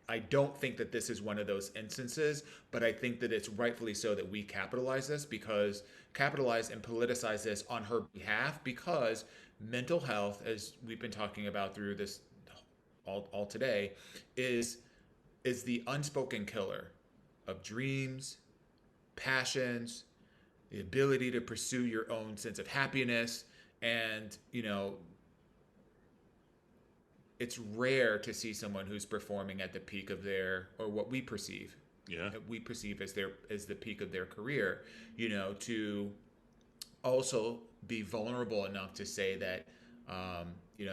I don't think that this is one of those instances, but I think that it's rightfully so that we capitalize and politicize this on her behalf, because mental health, as we've been talking about through this all today, is the unspoken killer of dreams, passions, the ability to pursue your own sense of happiness. And it's rare to see someone who's performing at the peak of or what we perceive as the peak of their career, to also be vulnerable enough to say that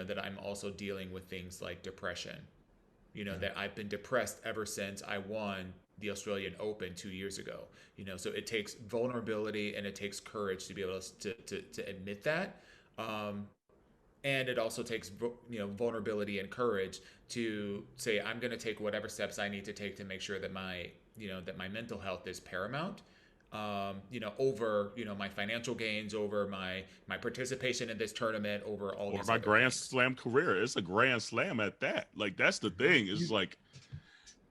that I'm also dealing with things like depression, that I've been depressed ever since I won the Australian Open 2 years ago. So it takes vulnerability and it takes courage to be able to admit that. And it also takes, vulnerability and courage to say, I'm going to take whatever steps I need to take to make sure that my mental health is paramount, over, my financial gains, over my participation in this tournament, over all these. Or my Grand Slam career. It's a Grand Slam at that. Like, that's the thing. It's like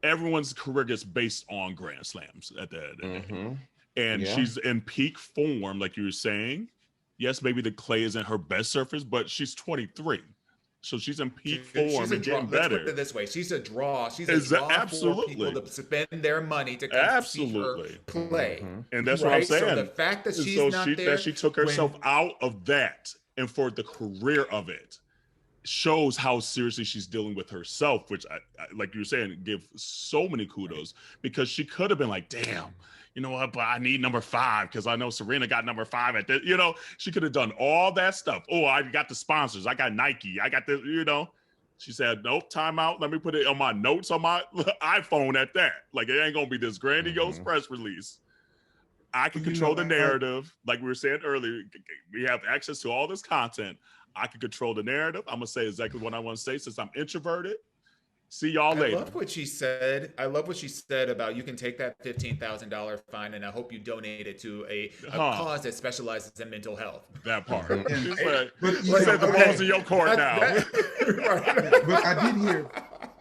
everyone's career gets based on Grand Slams at the end of the day. And she's in peak form, like you were saying. Yes, maybe the clay isn't her best surface, but she's 23. So she's in peak form and getting better. Let's put it this way. She's a draw. She's a draw for people to spend their money to come see her play. And that's what I'm saying. So the fact that she's not there. That she took herself out of that, and for the career of it, shows how seriously she's dealing with herself, which, I like you were saying, give so many kudos, because she could have been like, damn, you know what, but I need number 5 because I know Serena got number 5 at this. She could have done all that stuff. Oh, I got the sponsors. I got Nike. I got the, She said, nope, time out. Let me put it on my notes on my iPhone at that. Like, it ain't going to be this grandiose press release. I can control the narrative. Like we were saying earlier, we have access to all this content. I can control the narrative. I'm going to say exactly what I want to say since I'm introverted. See y'all later. I love what she said. About you can take that $15,000 fine, and I hope you donate it to a cause that specializes in mental health. That part. She's like, the ball's in your court now. But I did hear,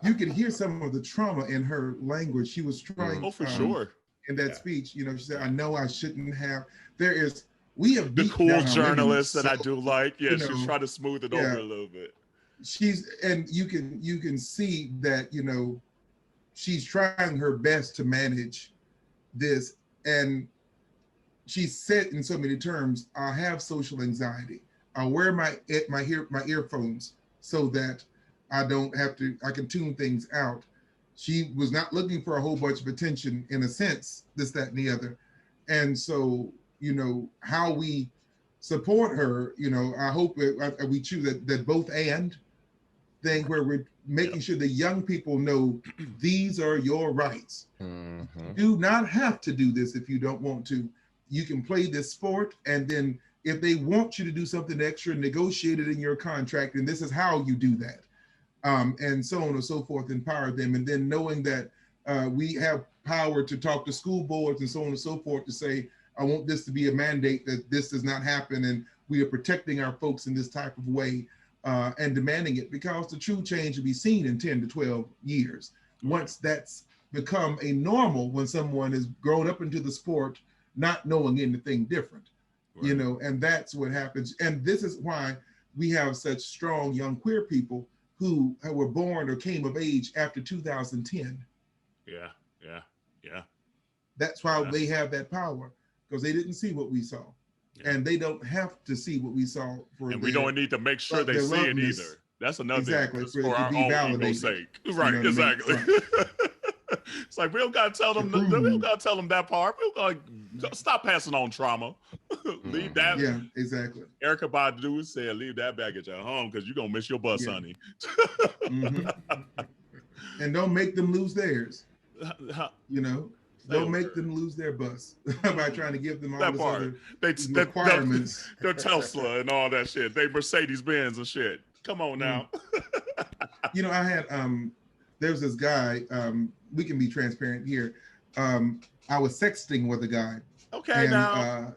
you could hear some of the trauma in her language. She was trying. Oh, for sure. In that speech, she said, I know I shouldn't have. We have the cool journalist that I do like. Yeah, she's trying to smooth it over a little bit. You can see that she's trying her best to manage this, and she said in so many terms, I have social anxiety. I'll wear my earphones so that I can tune things out. She was not looking for a whole bunch of attention in a sense, this, that, and the other. And so, how we support her, I hope we choose that both and thing where we're making sure the young people know these are your rights. Mm-hmm. You do not have to do this if you don't want to. You can play this sport, and then if they want you to do something extra, negotiate it in your contract, and this is how you do that. And so on and so forth, empower them. And then knowing that we have power to talk to school boards and so on and so forth to say, I want this to be a mandate that this does not happen, and we are protecting our folks in this type of way and demanding it, because the true change will be seen in 10 to 12 years. Once that's become a normal, when someone is grown up into the sport, not knowing anything different, right. And that's what happens. And this is why we have such strong young queer people who were born or came of age after 2010. Yeah. That's why they have that power, because they didn't see what we saw. Yeah. And they don't have to see what we saw. And we don't need to make sure they see it either. That's another exactly, thing. For our own ego's sake. Right, exactly. I mean? Right. It's like, we don't got to tell them, that part. Stop passing on trauma. Leave that. Yeah, exactly. Erykah Badu said, leave that baggage at home because you're going to miss your bus, honey. And don't make them lose theirs. Don't make them lose their bus by trying to give them all this other requirements. Their Tesla and all that shit. They Mercedes-Benz and shit. Come on now. I had, there was this guy, we can be transparent here. I was sexting with a guy. Okay, and, now.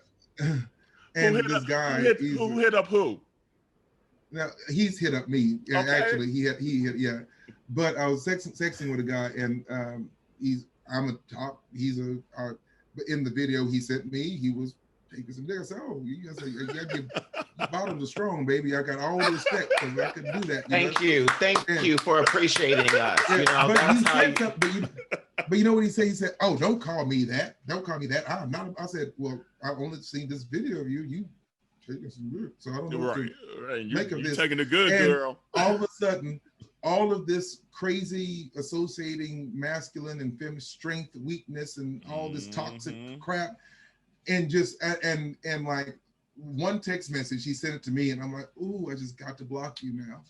And this guy. Who hit up who? Now, he's hit up me. Okay. Actually, he hit, yeah. But I was sexting with a guy, and but in the video he sent me, he was taking some dick. I said, oh, you bottom was strong, baby. I got all the respect because I could do that. Thank you for appreciating us. Yeah, but you know what he said? He said, oh, don't call me that. Don't call me that. I'm not. I said, well, I've only seen this video of you. You taking some good. So I don't know what to make of this. Taking the good, and girl. All of a sudden, all of this crazy associating masculine and feminine strength, weakness, and all this toxic crap, and just and like one text message, he sent it to me, and I'm like, ooh, I just got to block you now,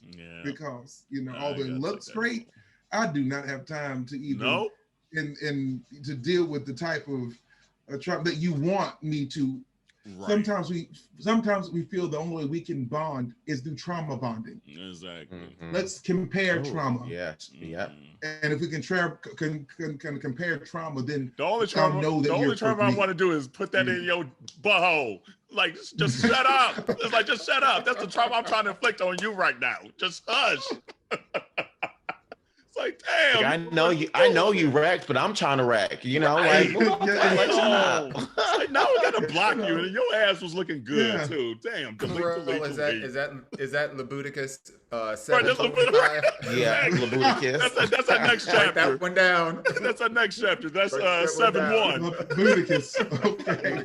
because although it looks great, I do not have time to even and to deal with the type of trouble that you want me to. Right. Sometimes we feel the only way we can bond is through trauma bonding. Exactly. Let's compare trauma. Yes. Yeah. And if we can compare trauma, then the only trauma I want to do is put that in your butthole. Like, just shut up. It's like, just shut up. That's the trauma I'm trying to inflict on you right now. Just hush. It's like, damn. Like, I know you wrecked, but I'm trying to wreck. Now we gotta block you, and your ass was looking good too. Damn. Delete. Is that Lebuticus 7:25? Yeah, Lebuticus. That's our next chapter. Write that one down. That's our next chapter. That's 7:1. Lebuticus. Okay.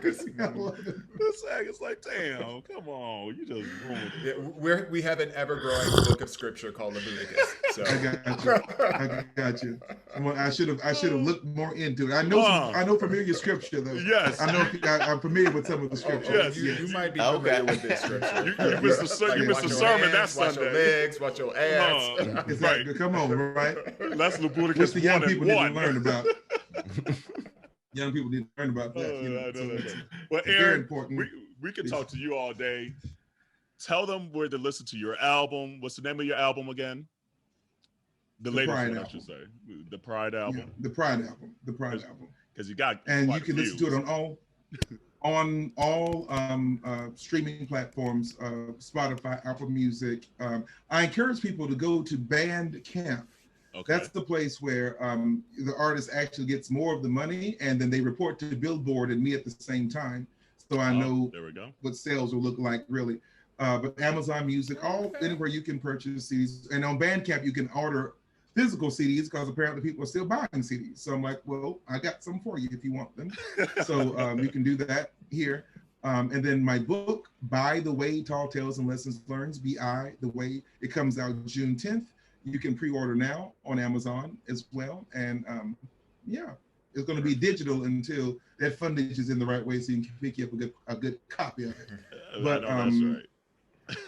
It's like, damn. Come on, you just ruined it. Yeah, we have an ever-growing book of scripture called Lebuticus. So I got you. I should have looked more into it. I know familiar scripture though. Yes. I'm familiar with some of the scripture. Yes. You might be familiar with this scripture. You missed the sermon that Sunday. Watch your legs, watch your ass. Exactly. Come on, right? That's Lebuticus. What the young people need to learn about. Young people need to learn about that. Well, Aaron, we can talk to you all day. Tell them where to listen to your album. What's the name of your album again? The latest one, I should say. The Pride album. Yeah, the Pride album. The Pride album. Because you got you can listen to it on all streaming platforms, Spotify, Apple Music. I encourage people to go to Bandcamp. Okay. That's the place where the artist actually gets more of the money, and then they report to Billboard and me at the same time, so I know what sales will look like really. But Amazon Music, anywhere you can purchase CDs, and on Bandcamp you can order physical CDs because apparently people are still buying CDs. So I'm like, well, I got some for you if you want them. So you can do that here. And then my book, By the Way, Tall Tales and Lessons Learned, B.I. The Way, it comes out June 10th. You can pre-order now on Amazon as well. And yeah, it's going to be digital until that fundage is in the right way so you can pick you up a good copy of it. But that's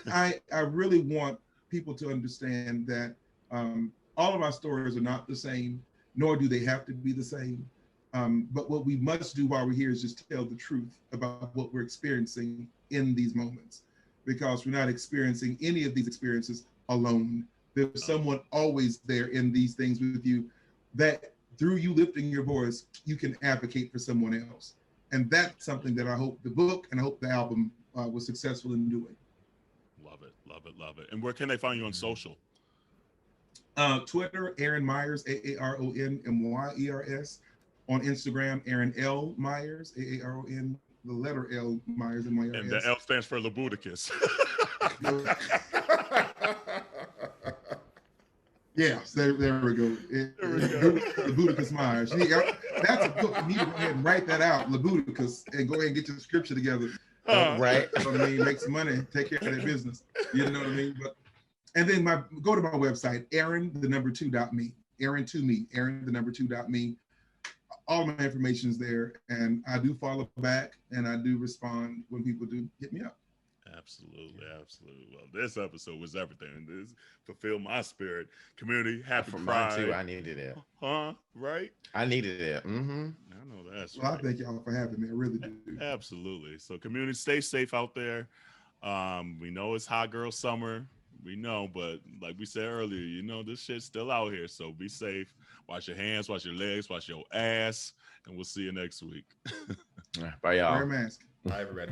right. I really want people to understand that all of our stories are not the same, nor do they have to be the same. But what we must do while we're here is just tell the truth about what we're experiencing in these moments, because we're not experiencing any of these experiences alone. There's someone always there in these things with you, that through you lifting your voice, you can advocate for someone else. And that's something that I hope the book and I hope the album was successful in doing. Love it, love it, love it. And where can they find you on social? Twitter, Aaron Myers, AARONMYERS. On Instagram, Aaron L. Myers, AARON, the letter L. Myers, MYERS. And the L stands for Lebuticus. Yes, there we go. Lebuticus Myers. That's a book. You need to go ahead and write that out, Lebuticus, and go ahead and get your scripture together. Right. I mean, make some money, take care of their business. You know what I mean? And then go to my website, Aaron2.me. Aaron2.me. All my information is there, and I do follow back, and I do respond when people do hit me up. Absolutely, absolutely. Well, this episode was everything. This fulfilled my spirit. Community, happy Pride. Mine too. I needed it. Right? I needed it. Mm-hmm. I know that's well, right. I thank y'all for having me. I really do. Absolutely. So, community, stay safe out there. We know it's hot girl summer. We know, but like we said earlier, this shit's still out here. So be safe. Wash your hands, wash your legs, wash your ass, and we'll see you next week. Bye, y'all. Wear a mask. Bye, everybody.